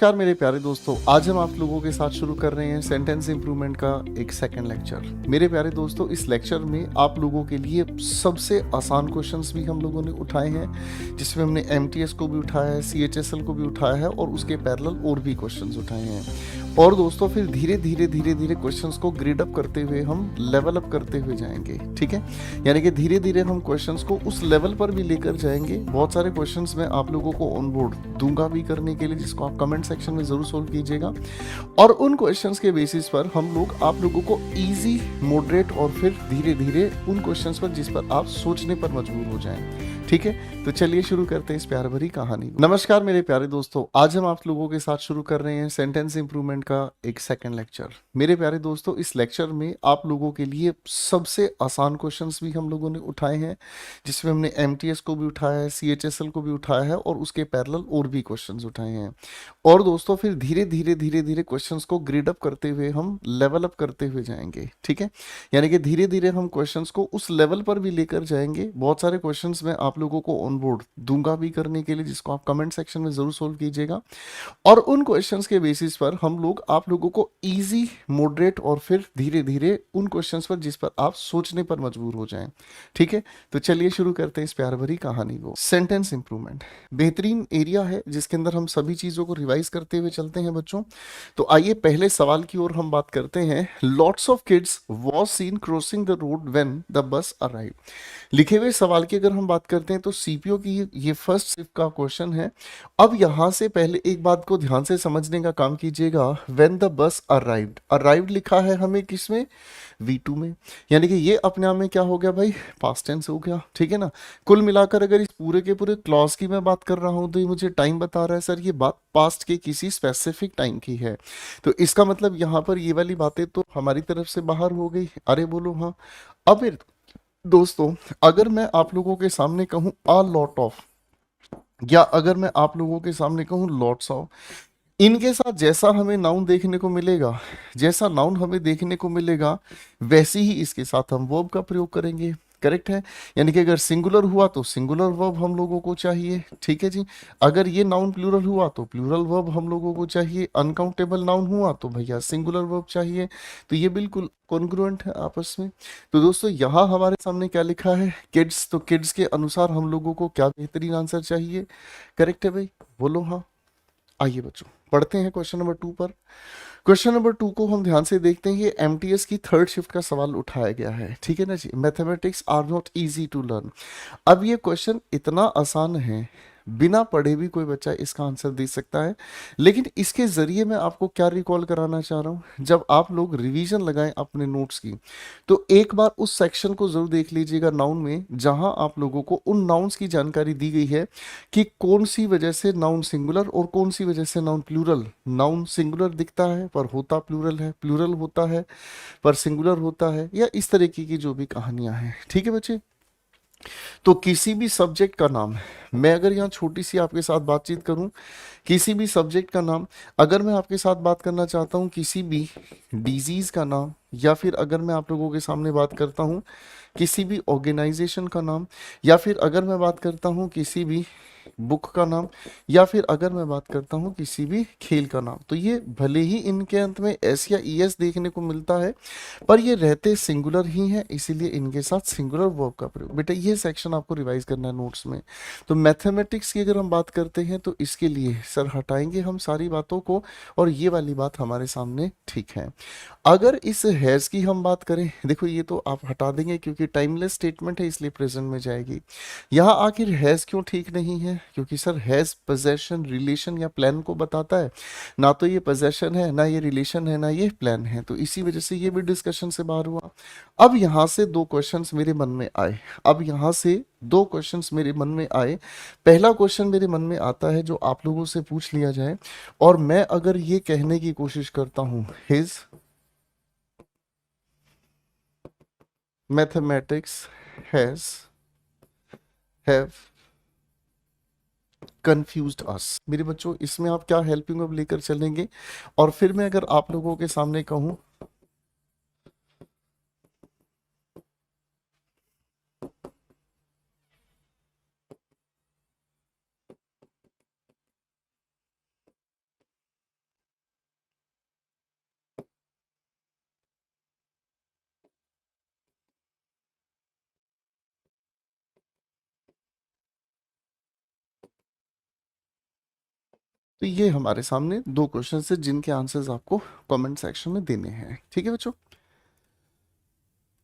नमस्कार मेरे प्यारे दोस्तों, आज हम आप लोगों के साथ शुरू कर रहे हैं सेंटेंस इंप्रूवमेंट का एक सेकंड लेक्चर। मेरे प्यारे दोस्तों, इस लेक्चर में आप लोगों के लिए सबसे आसान क्वेश्चंस भी हम लोगों ने उठाए हैं, जिसमें हमने एमटीएस को भी उठाया है, सीएचएसएल को भी उठाया है और उसके पैरेलल और भी क्वेश्चंस उठाए हैं। और दोस्तों फिर धीरे धीरे क्वेश्चंस को ग्रेड अप करते हुए हम लेवल अप करते हुए जाएंगे, ठीक है। यानी कि धीरे धीरे हम क्वेश्चंस को उस लेवल पर भी लेकर जाएंगे। बहुत सारे क्वेश्चंस मैं आप लोगों को ऑन बोर्ड दूंगा भी करने के लिए, जिसको आप कमेंट सेक्शन में जरूर सोल्व कीजिएगा। और उन क्वेश्चंस के बेसिस पर हम लोग आप लोगों को इजी, मॉडरेट और फिर धीरे धीरे उन क्वेश्चंस पर जिस पर आप सोचने पर मजबूर हो जाएं, ठीक है। तो चलिए शुरू करते हैं इस प्यार भरी कहानी। नमस्कार मेरे प्यारे दोस्तों, आज हम आप लोगों के साथ शुरू कर रहे हैं सेंटेंस इंप्रूवमेंट का एक सेकंड लेक्चर। मेरे प्यारे दोस्तों, इस लेक्चर में आप लोगों के लिए सबसे आसान क्वेश्चंस भी हम लोगों ने उठाए हैं, जिसमें हमने एमटीएस को भी उठाया है, सीएचएसएल को भी उठाया है और उसके पैरेलल और भी क्वेश्चंस उठाए हैं। और दोस्तों फिर धीरे धीरे क्वेश्चंस को ग्रेड अप करते हुए हम लेवल अप करते हुए जाएंगे, ठीक है। यानी कि धीरे धीरे हम क्वेश्चंस को उस लेवल पर भी लेकर जाएंगे। बहुत सारे क्वेश्चंस मैं आप लोगों को ऑन बोर्ड दूंगा भी करने के लिए, जिसको आप कमेंट सेक्शन में जरूर सोल्व कीजिएगा। और उन क्वेश्चंस के बेसिस पर हम लोग आप लोगों को इजी, मॉडरेट और फिर धीरे धीरे उन क्वेश्चंस पर जिस पर आप सोचने पर मजबूर हो जाएं, ठीक है। तो चलिए शुरू करते हैं इस प्यार भरी कहानी को। सेंटेंस इंप्रूवमेंट बेहतरीन एरिया है जिसके अंदर हम सभी चीजों को रिवाइज करते हुए चलते हैं बच्चों। तो आइए पहले सवाल की ओर हम बात करते हैं। Lots of kids was seen crossing the road when the bus arrive. लिखे हुए सवाल की अगर हम बात करते हैं तो सीपीओ की ये फर्स्ट शिफ्ट का क्वेश्चन है। अब यहां से पहले एक बात को ध्यान से समझने का काम कीजिएगा। When the bus arrived, arrived लिखा है हमें किसमें, V2 में। यानी कि ये अपने आप में क्या हो गया भाई, पास्ट टेंस हो गया, ठीक है ना। कुल मिलाकर अगर इस पूरे के पूरे क्लॉज की मैं बात कर रहा हूं तो ये मुझे टाइम बता रहा है सर ये बात पास्ट के किसी स्पेसिफिक टाइम की है। तो इसका मतलब यहाँ पर ये वाली बातें तो हमारी तरफ से बाहर हो गई। अरे बोलो हाँ। अब फिर दोस्तों अगर मैं आप लोगों के सामने कहूँ अ लॉट ऑफ, या अगर मैं आप लोगों के सामने कहूँ लॉट्स ऑफ, इनके साथ जैसा हमें नाउन देखने को मिलेगा, जैसा नाउन हमें देखने को मिलेगा वैसे ही इसके साथ हम वर्ब का प्रयोग करेंगे। करेक्ट है। यानी कि अगर सिंगुलर हुआ तो सिंगुलर वर्ब हम लोगों को चाहिए, ठीक है जी। अगर ये नाउन प्लूरल हुआ तो प्लूरल वर्ब हम लोगों को चाहिए। अनकाउंटेबल नाउन हुआ तो भैया सिंगुलर वर्ब चाहिए। तो ये बिल्कुल कॉन्ग्रुएंट है आपस में। तो दोस्तों यहाँ हमारे सामने क्या लिखा है, किड्स। तो किड्स के अनुसार हम लोगों को क्या बेहतरीन आंसर चाहिए। करेक्ट है भाई, बोलो हाँ। आइए बच्चों पढ़ते हैं क्वेश्चन नंबर 2 पर। क्वेश्चन नंबर 2 को हम ध्यान से देखते हैं। ये एमटीएस की थर्ड शिफ्ट का सवाल उठाया गया है, ठीक है ना जी। Mathematics are not easy to learn. अब ये क्वेश्चन इतना आसान है, बिना पढ़े भी कोई बच्चा इसका आंसर दे सकता है। लेकिन इसके जरिए मैं आपको क्या रिकॉल कराना चाह रहा हूं, जब आप लोग रिवीजन लगाएं अपने नोट्स की, तो एक बार उस सेक्शन को जरूर देख लीजिएगा नाउन में, जहां आप लोगों को उन नाउन्स की जानकारी दी गई है कि कौन सी वजह से नाउन सिंगुलर और कौन सी वजह से नाउन प्लूरल। नाउन सिंगुलर दिखता है पर होता प्लूरल है, प्लूरल होता है पर सिंगुलर होता है, या इस तरीके की जो भी कहानियां हैं, ठीक है बच्चे। तो किसी भी सब्जेक्ट का नाम, मैं अगर यहाँ छोटी सी आपके साथ बातचीत करूं, किसी भी सब्जेक्ट का नाम, अगर मैं आपके साथ बात करना चाहता हूं किसी भी डिजीज का नाम, या फिर अगर मैं आप लोगों के सामने बात करता हूं किसी भी ऑर्गेनाइजेशन का नाम, या फिर अगर मैं बात करता हूं किसी भी बुक का नाम, या फिर अगर मैं बात करता हूं किसी भी खेल का नाम, तो ये भले ही इनके अंत में एस या ईएस देखने को मिलता है, पर ये रहते सिंगुलर ही हैं, इसीलिए इनके साथ सिंगुलर वर्ब का प्रयोग। बेटा ये सेक्शन आपको रिवाइज करना है नोट्स में। तो मैथमेटिक्स की अगर हम बात करते हैं तो इसके लिए सर हटाएंगे हम सारी बातों को, और ये वाली बात हमारे सामने ठीक है। अगर इस हैज की हम बात करें, देखो ये तो आप हटा देंगे क्योंकि टाइमलेस स्टेटमेंट है, इसलिए प्रेजेंट में जाएगी। यहाँ आखिर हैज क्यों ठीक नहीं है, क्योंकि सर हैज पोजेशन, रिलेशन या प्लान को बताता है। ना तो ये पोजेशन है, ना ये रिलेशन है, ना ये प्लान है, तो इसी वजह से ये भी डिस्कशन से बाहर हुआ। अब यहाँ से दो क्वेश्चंस मेरे मन में आए, अब यहाँ से दो क्वेश्चंस मेरे मन में आए। पहला क्वेश्चन मेरे मन में आता है जो आप लोगों से पूछ लिया जाए, और मैं अगर ये कहने की कोशिश करता हूँ his mathematics has have confused us, मेरे बच्चों इसमें आप क्या हेल्पिंग ऑफ लेकर चलेंगे। और फिर मैं अगर आप लोगों के सामने कहूं तो ये हमारे सामने दो क्वेश्चन है जिनके आंसर्स आपको कमेंट सेक्शन में देने हैं। ठीक है बच्चों,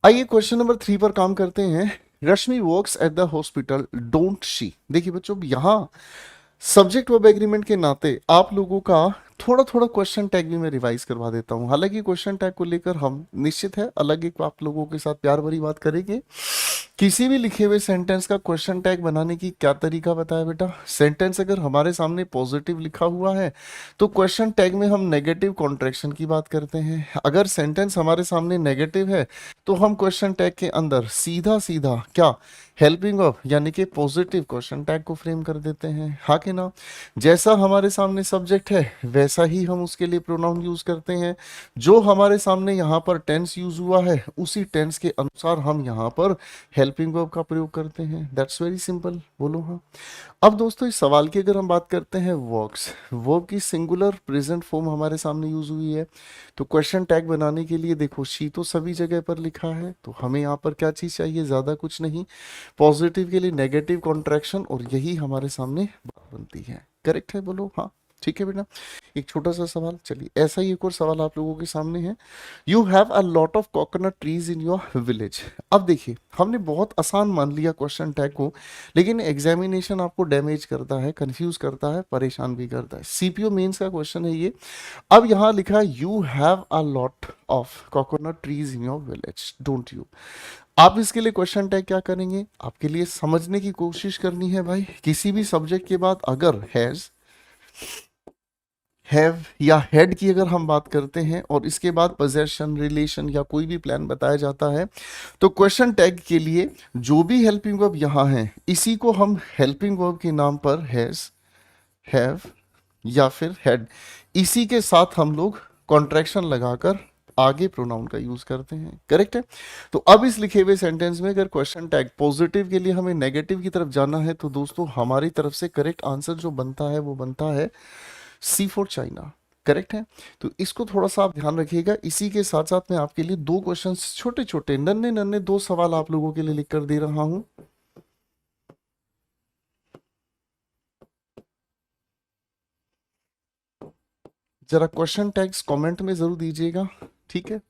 आइए क्वेश्चन नंबर 3 पर काम करते हैं। Rashmi works at the hospital, don't she. देखिए बच्चों, यहाँ सब्जेक्ट वर्ब एग्रीमेंट के नाते आप लोगों का थोड़ा थोड़ा क्वेश्चन टैग भी मैं रिवाइज करवा देता हूं। हालांकि क्वेश्चन टैग को लेकर हम निश्चित है अलग एक आप लोगों के साथ प्यार भरी बात करेंगे। किसी भी लिखे हुए सेंटेंस का क्वेश्चन टैग बनाने की क्या तरीका बताया बेटा। सेंटेंस अगर हमारे सामने पॉजिटिव लिखा हुआ है तो क्वेश्चन टैग में हम नेगेटिव कॉन्ट्रैक्शन की बात करते हैं। अगर सेंटेंस हमारे सामने नेगेटिव है तो हम क्वेश्चन टैग के अंदर सीधा सीधा क्या हेल्पिंग ऑफ यानी कि पॉजिटिव क्वेश्चन टैग को फ्रेम कर देते हैं। हाँ कि ना, जैसा हमारे सामने सब्जेक्ट है वैसा ही हम उसके लिए प्रोनाउन यूज करते हैं। जो हमारे सामने यहाँ पर टेंस यूज हुआ है उसी टेंस के अनुसार हम यहाँ पर हेल्पिंग वर्ब का प्रयोग करते हैं। दैट्स वेरी सिंपल, बोलो हाँ। अब दोस्तों इस सवाल की अगर हम बात करते हैं वर्क्स, वर्ब की सिंगुलर प्रेजेंट फॉर्म हमारे सामने यूज हुई है। तो क्वेश्चन टैग बनाने के लिए देखो शी तो सभी जगह पर लिखा है, तो हमें यहाँ पर क्या चीज चाहिए, ज्यादा कुछ नहीं, पॉजिटिव के लिए नेगेटिव कॉन्ट्रैक्शन, और यही हमारे सामने बात बनती है। करेक्ट है, बोलो हाँ। ठीक है बेटा, एक छोटा सा सवाल, चलिए ऐसा ही एक और सवाल आप लोगों के सामने है। You have a lot of coconut trees in your village. अब देखिए हमने बहुत आसान मान लिया क्वेश्चन टैग को, लेकिन एग्जामिनेशन आपको डैमेज करता है, कंफ्यूज करता है, परेशान भी करता है। सीपीओ मेंस का क्वेश्चन है ये। अब यहाँ लिखा है you have a lot of coconut trees in your village, don't you. आप इसके लिए क्वेश्चन टैग क्या करेंगे, आपके लिए समझने की कोशिश करनी है भाई। किसी भी सब्जेक्ट के बाद अगर हैज, हैव या हेड की अगर हम बात करते हैं और इसके बाद पोजेशन, रिलेशन या कोई भी प्लान बताया जाता है, तो क्वेश्चन टैग के लिए जो भी हेल्पिंग वर्ब यहाँ है इसी को हम हेल्पिंग वर्ब के नाम पर हैज, हैव या फिर हेड, इसी के साथ हम लोग कॉन्ट्रैक्शन लगाकर आगे प्रोनाउन का यूज करते हैं। करेक्ट है। तो अब इस लिखे हुए सेंटेंस में अगर क्वेश्चन टैग पॉजिटिव के लिए हमें नेगेटिव की तरफ जाना है तो दोस्तों हमारी तरफ से करेक्ट आंसर जो बनता है वो बनता है सी फॉर चाइना। करेक्ट है। तो इसको थोड़ा सा आप ध्यान रखिएगा। इसी के साथ साथ मैं आपके लिए दो क्वेश्चंस, छोटे छोटे नन्हे नन्हे दो सवाल आप लोगों के लिए लिख कर दे रहा हूं। जरा क्वेश्चन टैग्स कमेंट में जरूर दीजिएगा, ठीक है।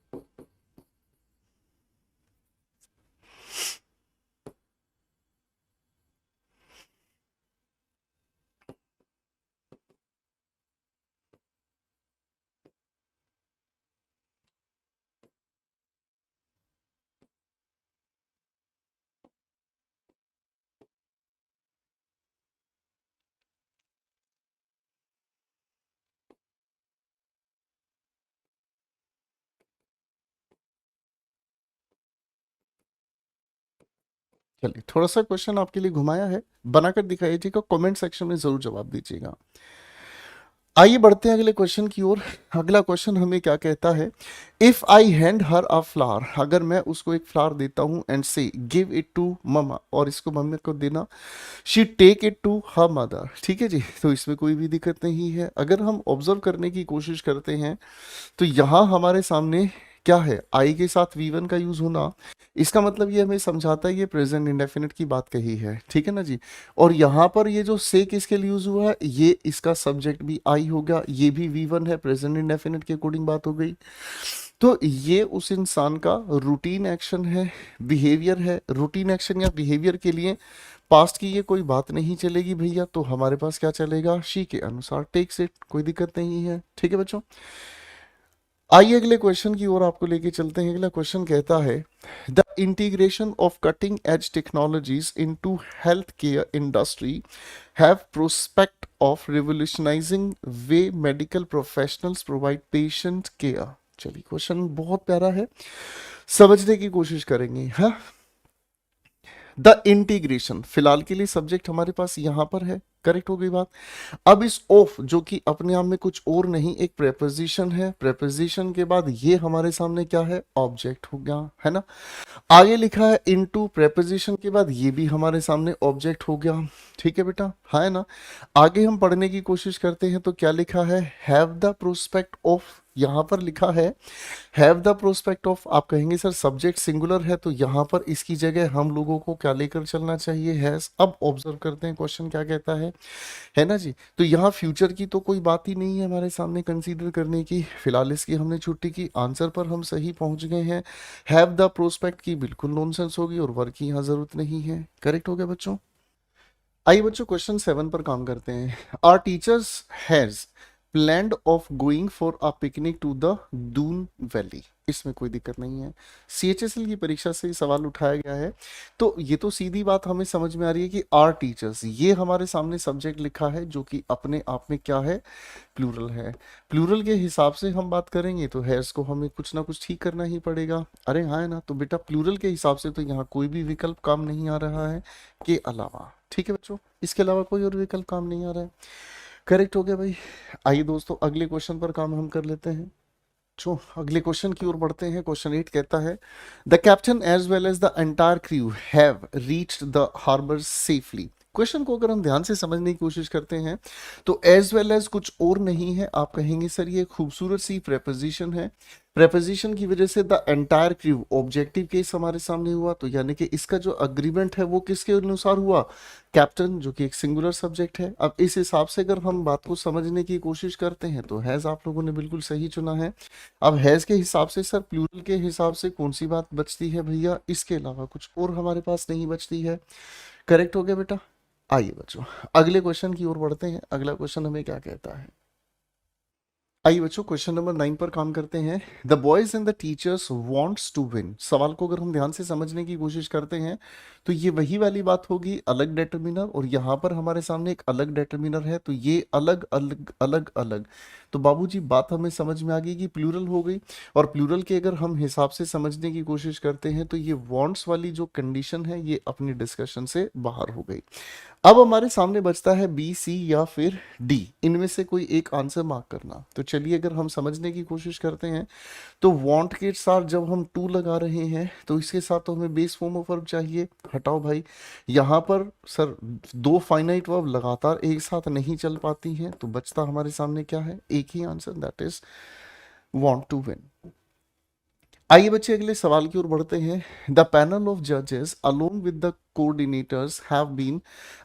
चलिए थोड़ा सा क्वेश्चन आपके लिए घुमाया है, बनाकर दिखाइएगा, कमेंट सेक्शन में जरूर जवाब दीजिएगा। आइए बढ़ते हैं अगले क्वेश्चन की ओर। अगला क्वेश्चन हमें क्या कहता है, if I hand her a flower, अगर मैं उसको एक फ्लावर देता हूं एंड से गिव इट टू ममा, और इसको मम्मी को देना, she take it to her mother. ठीक है जी, तो इसमें कोई भी दिक्कत नहीं है। अगर हम ऑब्जर्व करने की कोशिश करते हैं तो यहाँ हमारे सामने क्या है, आई के साथ V1 का यूज होना, इसका मतलब ये हमें समझाता है ये प्रेजेंट इंडेफिनिट की बात कही है। ठीक है ना जी। और यहाँ पर ये जो से किसके लिए यूज हुआ है, ये इसका सब्जेक्ट भी आई हो गया, ये भी V1 है, प्रेजेंट इंडेफिनिट के अकॉर्डिंग बात हो गई। तो ये उस इंसान का रूटीन एक्शन है, बिहेवियर है। रूटीन एक्शन या बिहेवियर के लिए पास्ट की ये कोई बात नहीं चलेगी भैया, तो हमारे पास क्या चलेगा, शी के अनुसार टेक्स इट, कोई दिक्कत नहीं है। ठीक है बच्चों, आइए अगले क्वेश्चन की ओर आपको लेके चलते हैं। अगला क्वेश्चन कहता है, the integration of cutting edge technologies into health care industry have prospect of revolutionising way medical professionals provide patient care. चलिए क्वेश्चन बहुत प्यारा है, समझने की कोशिश करेंगे। हाँ, द इंटीग्रेशन फिलहाल के लिए सब्जेक्ट हमारे पास यहां पर है, करेक्ट हो गई बात। अब इस ऑफ जो कि अपने आप में कुछ और नहीं, एक प्रेपोजिशन है, प्रेपोजिशन के बाद ये हमारे सामने क्या है, ऑब्जेक्ट हो गया, है ना। आगे लिखा है इनटू, प्रेपोजिशन के बाद ये भी हमारे सामने ऑब्जेक्ट हो गया। ठीक है बेटा, है ना। आगे हम पढ़ने की कोशिश करते हैं तो क्या लिखा है, हैव द प्रोस्पेक्ट ऑफ, यहाँ पर लिखा है हैव द प्रोस्पेक्ट ऑफ, आप कहेंगे सर सब्जेक्ट सिंगुलर है तो यहाँ पर इसकी जगह हम लोगों को क्या लेकर चलना चाहिए, हैज। अब ऑब्जर्व करते हैं क्वेश्चन क्या कहता है ना जी। तो यहाँ फ्यूचर की तो कोई बात ही नहीं है हमारे सामने कंसीडर करने की, फिलहाल इसकी हमने छुट्टी की, आंसर पर हम सही पहुंच गए हैं। हैव द प्रोस्पेक्ट की बिल्कुल नॉनसेंस होगी और वर्क की यहाँ जरूरत नहीं है। करेक्ट हो गया बच्चों। आइए बच्चों क्वेश्चन 7 पर काम करते हैं। Our teachers has planned of going for a picnic to the Doon valley. इसमें कोई दिक्कत नहीं है, सीएचएसएल की परीक्षा से ये सवाल उठाया गया है। तो ये तो सीधी बात हमें समझ में आ रही है कि आर टीचर्स, ये हमारे सामने सब्जेक्ट लिखा है जो कि अपने आप में क्या है, प्लूरल है। प्लूरल के हिसाब से हम बात करेंगे तो हैज को हमें कुछ ना कुछ ठीक करना ही पड़ेगा। अरे हाँ है ना, तो बेटा प्लूरल के हिसाब से तो यहाँ कोई भी विकल्प काम नहीं आ रहा है के अलावा। ठीक है बच्चों, इसके अलावा कोई और विकल्प काम नहीं आ रहा है। करेक्ट हो गया भाई। आइए दोस्तों अगले क्वेश्चन पर काम हम कर लेते हैं। जो अगले क्वेश्चन की ओर बढ़ते हैं। क्वेश्चन 8 कहता है the captain as well as the entire crew have reached the harbour safely. Question को अगर हम ध्यान से समझने की कोशिश करते हैं तो एज वेल एज कुछ और नहीं है, आप कहेंगे सर ये खूबसूरत सी प्रेपोजिशन है। प्रेपोजिशन की वजह से the entire crew objective case हमारे सामने हुआ, तो यानी कि इसका जो अग्रीमेंट है वो किसके अनुसार हुआ, कैप्टन, जो कि एक सिंगुलर सब्जेक्ट है। अब इस हिसाब से अगर हम बात को समझने की कोशिश करते हैं तो हैज आप लोगों ने बिल्कुल सही चुना है। अब हैज के हिसाब से सर प्लूरल के हिसाब से कौन सी बात बचती है भैया, इसके अलावा कुछ और हमारे पास नहीं बचती है। करेक्ट हो गया बेटा। आइए बच्चों अगले क्वेश्चन की ओर बढ़ते हैं। अगला क्वेश्चन हमें क्या कहता है। आइए बच्चों क्वेश्चन नंबर 9 पर काम करते हैं। The boys and the teachers wants to win. सवाल को अगर हम ध्यान से समझने की कोशिश करते हैं तो ये वही वाली बात होगी, अलग डिटरमिनर, और यहाँ पर हमारे सामने एक अलग डिटरमिनर है, तो ये अलग अलग अलग अलग। तो बाबूजी बात हमें समझ में आ गई कि प्लूरल हो गई, और प्लूरल के अगर हम हिसाब से समझने की कोशिश करते हैं तो ये वांट्स वाली जो कंडीशन है ये अपनी डिस्कशन से बाहर हो गई। अब हमारे सामने बचता है बी, सी या फिर डी, इनमें से कोई एक आंसर मार्क करना। तो चलिए अगर हम समझने की कोशिश करते हैं तो वांट के साथ जब हम टू लगा रहे हैं तो इसके साथ तो हमें बेस फॉर्म ऑफ वर्ब चाहिए। हटाओ भाई, यहाँ पर सर दो फाइनाइट वर्ब लगातार एक साथ नहीं चल पाती हैं, तो बचता हमारे सामने क्या है, एक ही answer, that is want to win. आइए बच्चे अगले सवाल की ओर बढ़ते हैं। द पैनल ऑफ जजेस along with the coordinators have been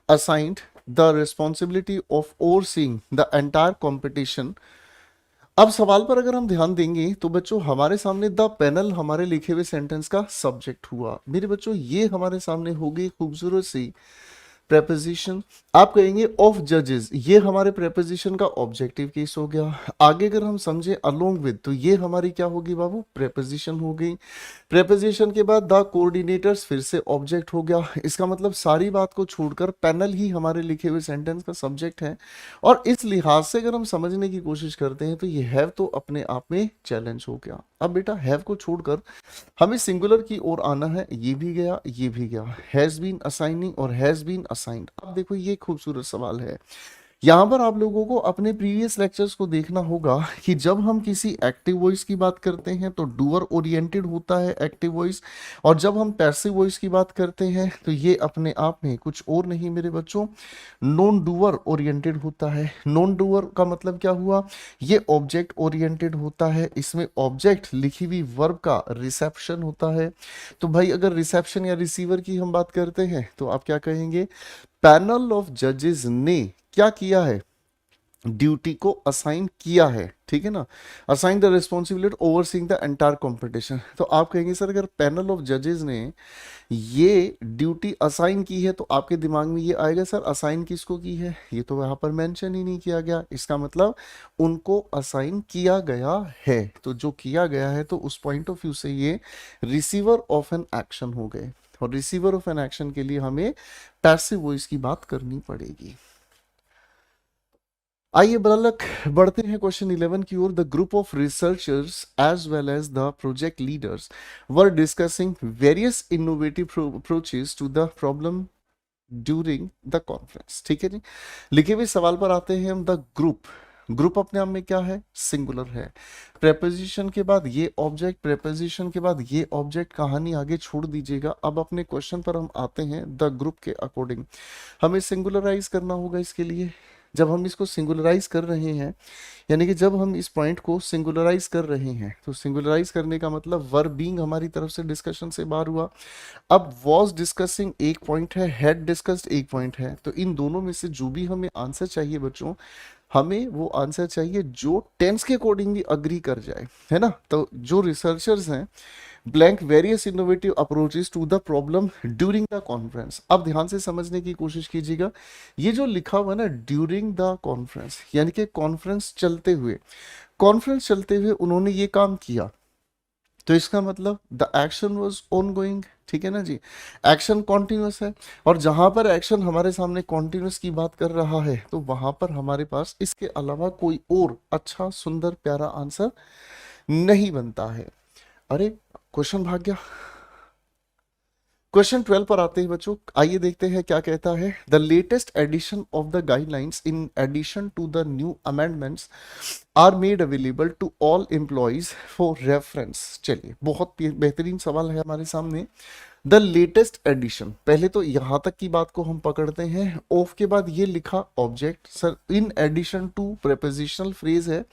assigned the responsibility of overseeing the entire competition. अब सवाल पर अगर हम ध्यान देंगे तो बच्चों हमारे सामने द पैनल हमारे लिखे हुए सेंटेंस का सब्जेक्ट हुआ। मेरे बच्चों ये हमारे सामने हो गई खूबसूरत सी प्रेपोजिशन। आप कहेंगे ऑफ जजेस, ये हमारे प्रेपोजिशन का ऑब्जेक्टिव केस हो गया। आगे अगर हम समझे अलोंग विद, तो ये हमारी क्या होगी बाबू, प्रेपोजिशन हो गई। प्रेपोजिशन के बाद द कोऑर्डिनेटर्स फिर से ऑब्जेक्ट हो गया। इसका मतलब सारी बात को छोड़कर पैनल ही हमारे लिखे हुए सेंटेंस का सब्जेक्ट है। और इस लिहाज से अगर हम समझने की कोशिश करते हैं तो ये हैव तो अपने आप में चैलेंज हो गया। अब बेटा हैव को छोड़कर हमें सिंगुलर की ओर आना है, ये भी गया ये भी गया, हैज बीन असाइनिंग और हैज बीन असाइंड। अब देखो ये खूबसूरत सवाल है। यहाँ पर आप लोगों को अपने प्रीवियस लेक्चर्स को देखना होगा कि जब हम किसी एक्टिव वॉइस की बात करते हैं तो डूअर ओरिएंटेड होता है एक्टिव वॉइस, और जब हम पैसिव वॉइस की बात करते हैं तो ये अपने आप में कुछ और नहीं मेरे बच्चों, नॉन डूअर ओरिएंटेड होता है। नॉन डूअर का मतलब क्या हुआ, ये ऑब्जेक्ट ओरिएंटेड होता है, इसमें ऑब्जेक्ट लिखी हुई वर्ब का रिसेप्शन होता है। तो भाई अगर रिसेप्शन या रिसीवर की हम बात करते हैं तो आप क्या कहेंगे, पैनल ऑफ जजेस ने क्या किया है, ड्यूटी को असाइन किया है, ठीक है ना, assign the responsibility overseeing the entire competition. तो आप कहेंगे सर अगर पैनल ऑफ जजेस ने ये ड्यूटी असाइन की है तो आपके दिमाग में ये आएगा सर असाइन किसको की है, ये तो यहाँ पर मेंशन ही नहीं किया गया, इसका मतलब उनको असाइन किया गया है। तो जो किया गया है तो उस पॉइंट ऑफ व्यू से ये रिसीवर ऑफ एन एक्शन हो गए, और रिसीवर ऑफ एन एक्शन के लिए हमें पैसिव वॉइस की बात करनी पड़ेगी। आइए बालक बढ़ते हैं क्वेश्चन 11 की ओर। The group of researchers as well as the project leaders were discussing various innovative approaches to the problem during the conference. ठीक है जी, लिखे हुए सवाल पर आते हैं हम। द ग्रुप अपने आप में क्या है, सिंगुलर है। प्रेपोजिशन के बाद ये ऑब्जेक्ट, प्रेपोजिशन के बाद ये ऑब्जेक्ट, कहानी आगे छोड़ दीजिएगा। अब अपने क्वेश्चन पर हम आते हैं। द ग्रुप के अकॉर्डिंग हमें सिंगुलराइज करना होगा, इसके लिए जब हम इसको सिंगुलराइज कर रहे हैं, यानी कि जब हम इस पॉइंट को सिंगुलराइज कर रहे हैं, तो सिंगुलराइज करने का मतलब वर बीइंग हमारी तरफ से डिस्कशन से बाहर हुआ। अब वॉज डिस्कसिंग एक पॉइंट है, हैड डिस्कस्ड एक पॉइंट है, तो इन दोनों में से जो भी हमें आंसर चाहिए बच्चों, हमें वो आंसर चाहिए जो टेंस के अकॉर्डिंगली अग्री कर जाए, है ना। तो जो रिसर्चर्स हैं, blank various innovative approaches to the problem during the conference. अब ध्यान से समझने की कोशिश कीजिएगा, ये जो लिखा हुआ ना ड्यूरिंग द कॉन्फ्रेंस, यानी कि कॉन्फ्रेंस चलते हुए, कॉन्फ्रेंस चलते हुए उन्होंने ये काम किया, तो इसका मतलब the action was on going, ठीक है ना जी। एक्शन कॉन्टिन्यूस है, और जहां पर एक्शन हमारे सामने कॉन्टिन्यूस की बात कर रहा है, तो वहां पर हमारे पास इसके अलावा कोई और अच्छा सुंदर प्यारा आंसर नहीं बनता है। अरे क्वेश्चन भाग गया। क्वेश्चन 12 पर आते हैं बच्चों, आइए देखते हैं क्या कहता है। The latest edition of the guidelines in addition to the new amendments are made available to all employees for reference. चलिए, बहुत बेहतरीन सवाल है हमारे सामने। द लेटेस्ट एडिशन, पहले तो यहां तक की बात को हम पकड़ते हैं। ऑफ के बाद ये लिखा object, sir in addition to prepositional phrase है।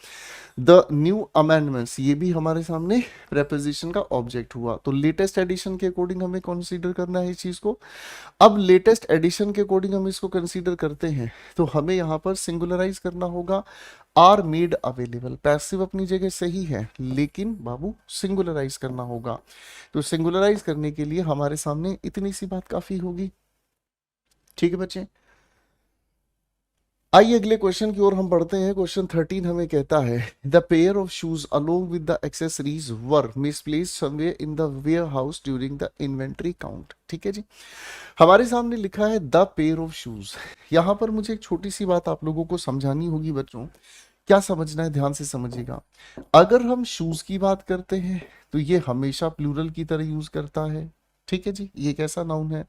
द न्यू अमेंडमेंट्स, ये भी हमारे सामने प्रेपोजिशन का ऑब्जेक्ट हुआ, तो लेटेस्ट एडिशन के अकॉर्डिंग हमें कंसीडर करना है इस चीज को। अब लेटेस्ट एडिशन के अकॉर्डिंग हम इसको कंसीडर करते हैं, तो हमें यहाँ पर सिंगुलराइज करना होगा। आर मेड अवेलेबल, पैसिव अपनी जगह सही है, लेकिन बाबू सिंगुलराइज करना होगा। तो सिंगुलराइज करने के लिए हमारे सामने इतनी सी बात काफी होगी, ठीक है बच्चे। आइए अगले क्वेश्चन की ओर हम बढ़ते हैं। क्वेश्चन 13 हमें कहता है the pair of shoes along with the accessories were misplaced somewhere in the warehouse during the inventory count. ठीक है जी, हमारे सामने लिखा है द पेयर ऑफ शूज। यहां पर मुझे एक छोटी सी बात आप लोगों को समझानी होगी बच्चों। क्या समझना है, ध्यान से समझिएगा। अगर हम शूज की बात करते हैं, तो ये हमेशा प्लूरल की तरह यूज करता है, ठीक है जी। ये कैसा नाउन है,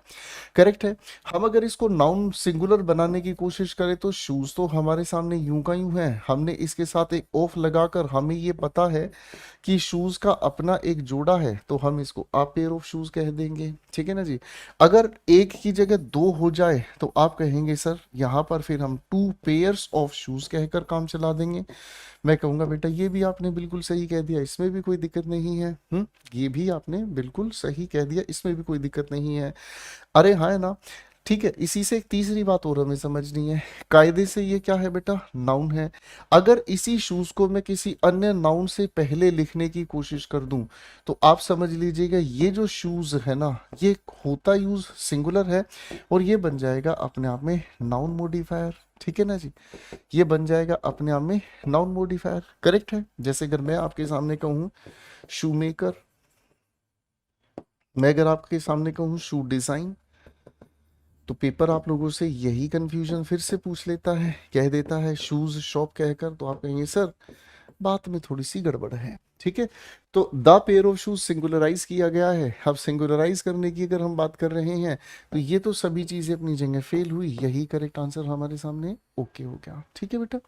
करेक्ट है। हम अगर इसको नाउन सिंगुलर बनाने की कोशिश करें, तो शूज तो हमारे सामने यूं का यूं है, हमने इसके साथ एक ऑफ लगाकर हमें ये पता है कि शूज का अपना एक जोड़ा है, तो हम इसको अ पेयर ऑफ शूज कह देंगे, ठीक है ना जी। अगर एक की जगह दो हो जाए, तो आप कहेंगे सर यहाँ पर फिर हम टू पेयर्स ऑफ शूज कहकर काम चला देंगे। मैं कहूंगा बेटा ये भी आपने बिल्कुल सही कह दिया, इसमें भी कोई दिक्कत नहीं है। ये भी आपने बिल्कुल सही कह दिया, इसमें भी कोई दिक्कत नहीं है। अरे हाँ, है ना, ठीक है। इसी से एक तीसरी बात और हमें समझनी है। कायदे से ये क्या है बेटा, नाउन है। अगर इसी शूज को मैं किसी अन्य नाउन से पहले लिखने की कोशिश कर दूं, तो आप समझ लीजिएगा ये जो शूज है ना, ये होता यूज सिंगुलर है, और ये बन जाएगा अपने आप में नाउन मॉडिफायर, ठीक है ना जी। ये बन जाएगा अपने आप में नाउन मॉडिफायर, करेक्ट है। जैसे अगर मैं आपके सामने कहूँ शू मेकर, मैं अगर आपके सामने कहूँ शू डिजाइन, तो पेपर आप लोगों से यही कंफ्यूजन फिर से पूछ लेता है, कह देता है शूज शॉप कहकर, तो आप कहेंगे सर बात में थोड़ी सी गड़बड़ है, ठीक है। तो द पेयर ऑफ शूज सिंगुलराइज किया गया है। अब सिंगुलराइज करने की अगर हम बात कर रहे हैं, तो ये तो सभी चीजें अपनी जगह फेल हुई, यही करेक्ट आंसर हमारे सामने ओके हो गया, ठीक है बेटा।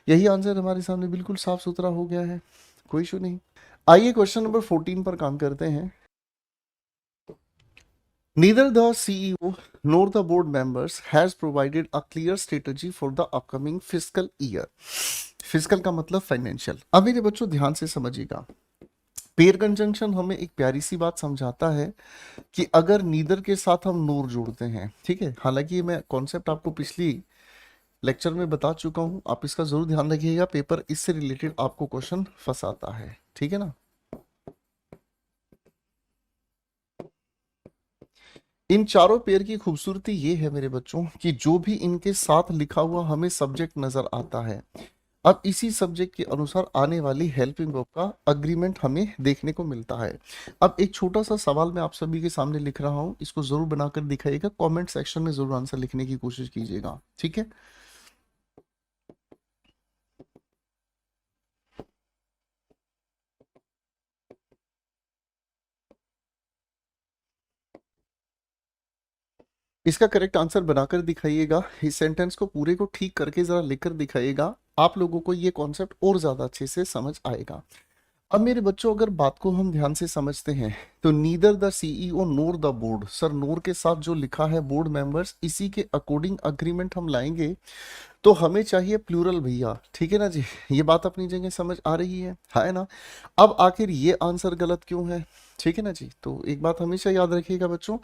यही आंसर हमारे सामने बिल्कुल साफ सुथरा हो गया है, कोई इशू नहीं। आइए क्वेश्चन नंबर 14 पर काम करते हैं। Neither the CEO nor the board members has provided a clear strategy for the upcoming fiscal year. Physical का मतलब फाइनेंशियल। अब मेरे बच्चों ध्यान से समझिएगा, पेयर कंजंक्शन हमें एक प्यारी सी बात समझाता है कि अगर नीदर के साथ हम नोर जोड़ते हैं, ठीक है। हालांकि मैं कॉन्सेप्ट आपको पिछली लेक्चर में बता चुका हूं, आप इसका जरूर ध्यान रखिएगा, पेपर इससे रिलेटेड आपको क्वेश्चन फंसाता है, ठीक है ना। इन चारों पेयर की खूबसूरती ये है मेरे बच्चों कि जो भी इनके साथ लिखा हुआ हमें सब्जेक्ट नजर आता है, अब इसी सब्जेक्ट के अनुसार आने वाली हेल्पिंग वर्ब का अग्रीमेंट हमें देखने को मिलता है। अब एक छोटा सा सवाल मैं आप सभी के सामने लिख रहा हूं, इसको जरूर बनाकर दिखाइएगा, कमेंट सेक्शन में जरूर आंसर लिखने की कोशिश कीजिएगा, ठीक है। इसका करेक्ट आंसर बनाकर दिखाइएगा, इस सेंटेंस को पूरे को ठीक करके जरा लिखकर दिखाइएगा, आप लोगों को ये कॉन्सेप्ट और ज्यादा अच्छे से समझ आएगा। अब मेरे बच्चों अगर बात को हम ध्यान से समझते हैं, तो neither the CEO nor the board, sir nor के साथ जो लिखा है बोर्ड मेंबर्स, इसी के अकॉर्डिंग अग्रीमेंट हम लाएंगे, तो हमें चाहिए प्लूरल भैया, ठीक है ना जी। ये बात अपनी जगह समझ आ रही है ना। अब आखिर ये आंसर गलत क्यों है, ठीक है ना जी। तो एक बात हमेशा याद रखिएगा बच्चों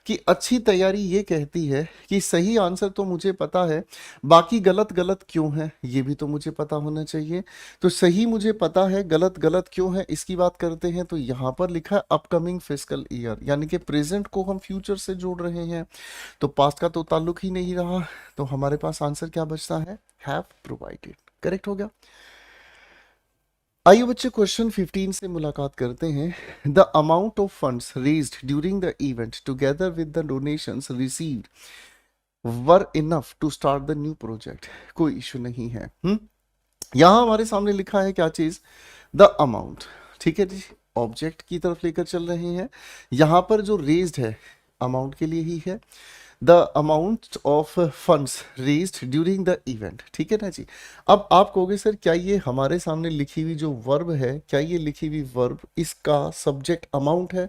कि अच्छी तैयारी ये कहती है कि सही आंसर तो मुझे पता है, बाकी गलत गलत क्यों है ये भी तो मुझे पता होना चाहिए। तो सही मुझे पता है, गलत गलत क्यों है इसकी बात करते हैं। तो यहाँ पर लिखा है अपकमिंग फिस्कल ईयर, यानी कि प्रेजेंट को हम फ्यूचर से जोड़ रहे हैं, तो पास्ट का तो ताल्लुक ही नहीं रहा। तो हमारे पास आंसर क्या बचता है, हैव प्रोवाइडेड, करेक्ट हो गया। आइए बच्चे क्वेश्चन 15 से मुलाकात करते हैं। The amount of funds raised during the event together with the donations received were enough to start the new project. कोई इशू नहीं है। यहां हमारे सामने लिखा है क्या चीज, द अमाउंट, ठीक है जी। ऑब्जेक्ट की तरफ लेकर चल रहे हैं, यहां पर जो रेज्ड है अमाउंट के लिए ही है। The amount of funds raised during the event, ठीक है ना जी। अब आप कहोगे सर क्या ये हमारे सामने लिखी हुई जो वर्ब है, क्या ये लिखी हुई वर्ब इसका सब्जेक्ट अमाउंट है?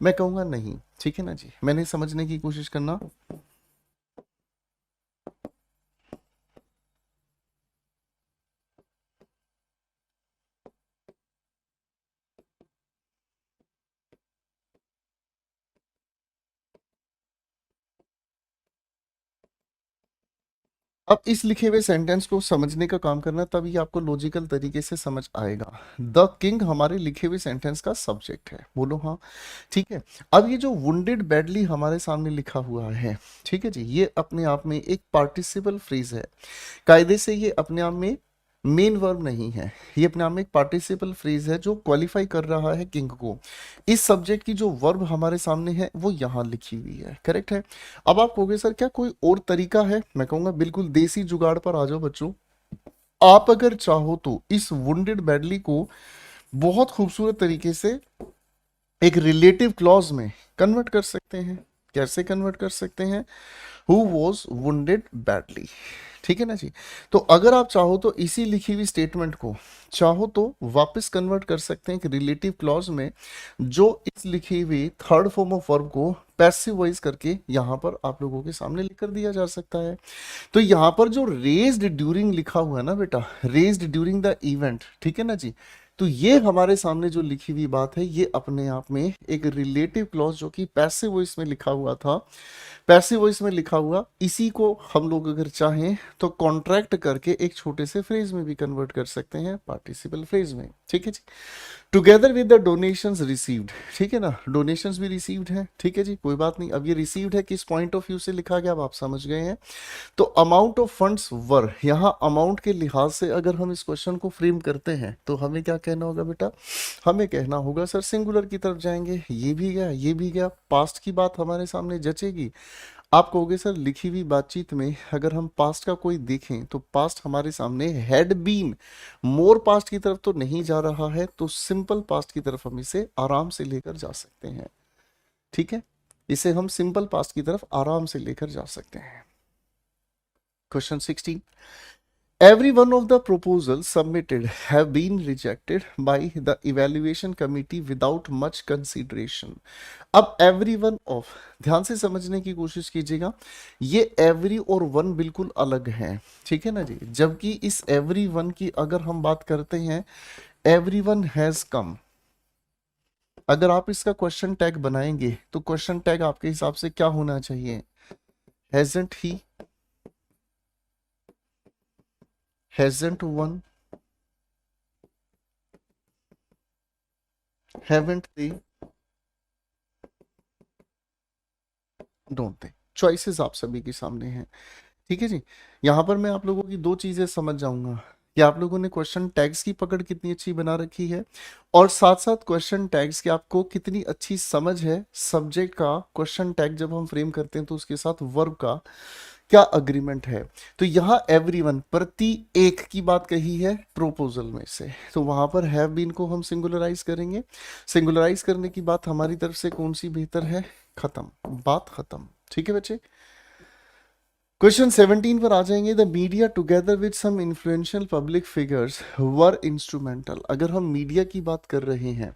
मैं कहूंगा नहीं, ठीक है ना जी। मैंने समझने की कोशिश करना। अब इस लिखे हुए सेंटेंस को समझने का काम करना, तभी आपको लॉजिकल तरीके से समझ आएगा। द किंग हमारे लिखे हुए सेंटेंस का सब्जेक्ट है, बोलो हाँ, ठीक है। अब ये जो वुंडेड बैडली हमारे सामने लिखा हुआ है, ठीक है जी, ये अपने आप में एक पार्टिसिपल फ्रेज है। कायदे से ये अपने आप में मेन वर्ब नहीं है, ये अपने आप में एक पार्टिसिपल फ्रेज है जो क्वालिफाई कर रहा है किंग को। इस सब्जेक्ट की जो वर्ब हमारे सामने है वो यहां लिखी हुई है, करेक्ट है। अब आप कहोगे सर क्या कोई और तरीका है? मैं कहूंगा बिल्कुल देसी जुगाड़ पर आ जाओ बच्चों। आप अगर चाहो तो इस वुंडेड बैडली को बहुत खूबसूरत तरीके से एक रिलेटिव क्लॉज में कन्वर्ट कर सकते हैं। कैसे कन्वर्ट कर सकते हैं? हु वॉज वुंडेड बैडली, ठीक है ना जी। तो अगर आप चाहो तो इसी लिखी हुई स्टेटमेंट को चाहो तो वापस कन्वर्ट कर सकते हैं एक रिलेटिव क्लॉज में, जो इस लिखी हुई थर्ड फॉर्म ऑफ वर्ब को पैसिव वॉइस करके यहां पर आप लोगों के सामने लिख कर दिया जा सकता है। तो यहां पर जो रेज्ड ड्यूरिंग लिखा हुआ है ना बेटा, रेज्ड ड्यूरिंग द इवेंट, ठीक है ना जी। तो ये हमारे सामने जो लिखी हुई बात है ये अपने आप में एक रिलेटिव क्लॉज जो कि पैसिव वॉइस में लिखा हुआ था, पैसिव वॉइस में लिखा हुआ, इसी को हम लोग अगर चाहें तो कॉन्ट्रैक्ट करके एक छोटे से फ्रेज में भी कन्वर्ट कर सकते हैं, पार्टिसिपल फ्रेज में, ठीक है जी। Together with the donations received, ठीक है ना, डोनेशंस भी रिसीव्ड हैं, ठीक है जी, कोई बात नहीं। अब ये रिसीव्ड है किस पॉइंट ऑफ व्यू से लिखा गया अब आप समझ गए हैं। तो अमाउंट ऑफ फंड्स वर, यहाँ अमाउंट के लिहाज से अगर हम इस क्वेश्चन को फ्रेम करते हैं तो हमें क्या कहना होगा बेटा, हमें कहना होगा सर सिंगुलर की तरफ जाएंगे, ये भी गया ये भी गया, पास्ट की बात हमारे सामने जचेगी। आप कहोगे सर लिखी हुई बातचीत में अगर हम पास्ट का कोई देखें तो पास्ट हमारे सामने हैड बीन, मोर पास्ट की तरफ तो नहीं जा रहा है, तो सिंपल पास्ट की तरफ हम इसे आराम से लेकर जा सकते हैं, ठीक है। इसे हम सिंपल पास्ट की तरफ आराम से लेकर जा सकते हैं। Question 16, every one of the proposals submitted have been rejected by the evaluation committee without much consideration। अब every one of, ध्यान से समझने की कोशिश कीजिएगा, ये every और one बिल्कुल अलग हैं, ठीक है ना जी। जबकि इस every one की अगर हम बात करते हैं, everyone has come, अगर आप इसका क्वेश्चन टैग बनाएंगे तो क्वेश्चन टैग आपके हिसाब से क्या होना चाहिए? Hasn't he, hasn't one, haven't they, don't they. Choices आप सभी के सामने हैं, ठीक है जी। यहां पर मैं आप लोगों की दो चीजें समझ जाऊंगा कि आप लोगों ने क्वेश्चन टैग्स की पकड़ कितनी अच्छी बना रखी है, और साथ साथ क्वेश्चन टैग्स की आपको कितनी अच्छी समझ है। सब्जेक्ट का क्वेश्चन टैग जब हम फ्रेम करते हैं तो उसके साथ वर्ब का क्या अग्रीमेंट है। तो यहाँ एवरीवन, प्रति एक की बात कही है प्रोपोजल में से, तो वहां पर हैव बीन को हम सिंगुलराइज करेंगे। सिंगुलराइज करने की बात हमारी तरफ से कौन सी बेहतर है? खत्म, बात खत्म, ठीक है बच्चे। क्वेश्चन 17 पर आ जाएंगे। The media together with some influential public figures were instrumental. अगर हम मीडिया की बात कर रहे हैं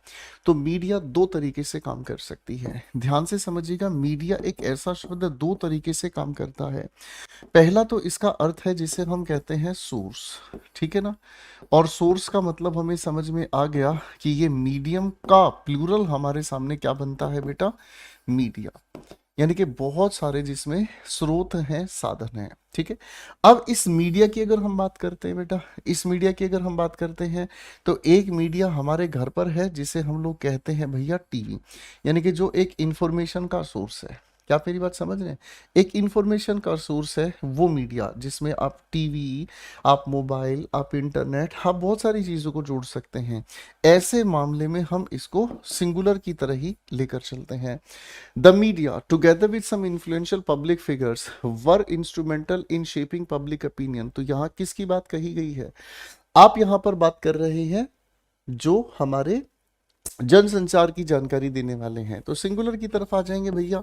तो मीडिया दो तरीके से काम कर सकती है। ध्यान से समझिएगा, मीडिया एक ऐसा शब्द है, दो तरीके से काम करता है। पहला तो इसका अर्थ है जिसे हम कहते हैं सोर्स, ठीक है ना। और सोर्स का मतलब हमें समझ में आ गया कि ये मीडियम का प्लूरल हमारे सामने क्या बनता है बेटा, मीडिया, यानी कि बहुत सारे जिसमें स्रोत हैं, साधन हैं, ठीक है। अब इस मीडिया की अगर हम बात करते हैं बेटा, इस मीडिया की अगर हम बात करते हैं तो एक मीडिया हमारे घर पर है जिसे हम लोग कहते हैं भैया टीवी, यानी कि जो एक इंफॉर्मेशन का सोर्स है। क्या आप मेरी बात समझ रहे हैं? एक इंफॉर्मेशन का सोर्स है वो मीडिया, जिसमें आप टीवी, आप मोबाइल, आप इंटरनेट, आप बहुत सारी चीज़ों को जोड़ सकते हैं। ऐसे मामले में हम इसको सिंगुलर की तरह ही लेकर चलते हैं। The media, together with some influential public figures, were instrumental in shaping public opinion। तो यहाँ किसकी बात कही गई है? आप यहाँ पर बात कर रहे हैं जो हमारे जनसंचार की जानकारी देने वाले हैं। तो सिंगुलर की तरफ आ जाएंगे भैया,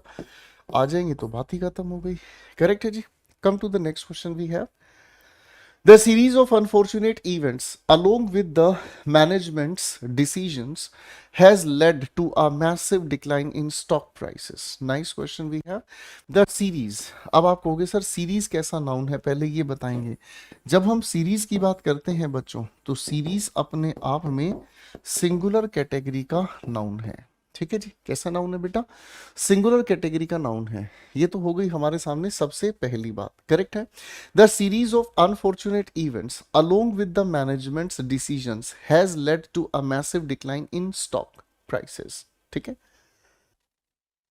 आ जाएंगे तो बात ही खत्म हो गई। करेक्ट है जी। Come to the next question we have. The series of unfortunate events, along with the management's decisions, has led to a massive decline in stock prices. Nice question we have. The series. अब आप कहोगे sir series कैसा noun है, पहले ये बताएंगे। जब हम सीरीज की बात करते हैं बच्चों, तो सीरीज अपने आप में सिंगुलर कैटेगरी का नाउन है, ठीक है जी। कैसा नाउन है बेटा? सिंगुलर कैटेगरी का नाउन है। ये तो हो गई हमारे सामने सबसे पहली बात, करेक्ट है। The series of unfortunate events along with the management's decisions has led to a massive decline in stock prices, ठीक है।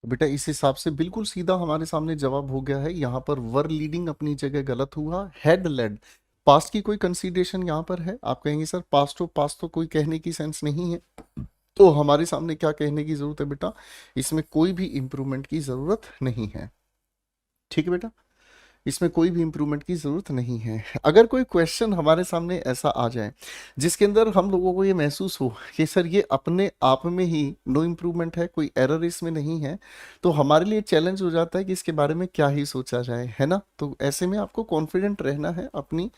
बेटा इस हिसाब से बिल्कुल सीधा हमारे सामने जवाब हो गया है। यहाँ पर वर लीडिंग अपनी जगह गलत हुआ, हेड लेड। पास्ट की कोई कंसीडरेशन यहाँ पर है? आप कहेंगे सर पास्ट तो कोई कहने की सेंस नहीं है। तो हमारे सामने क्या कहने की जरूरत है बेटा, इसमें कोई भी इंप्रूवमेंट की जरूरत नहीं है, ठीक है बेटा, इसमें कोई भी इंप्रूवमेंट की जरूरत नहीं है। अगर कोई क्वेश्चन हमारे सामने ऐसा आ जाए जिसके अंदर हम लोगों को ये महसूस हो कि सर ये अपने आप में ही नो इंप्रूवमेंट है, कोई एरर इसमें नहीं है, तो हमारे लिए चैलेंज हो जाता है कि इसके बारे में क्या ही सोचा जाए, है ना। तो ऐसे में आपको कॉन्फिडेंट रहना है अपनी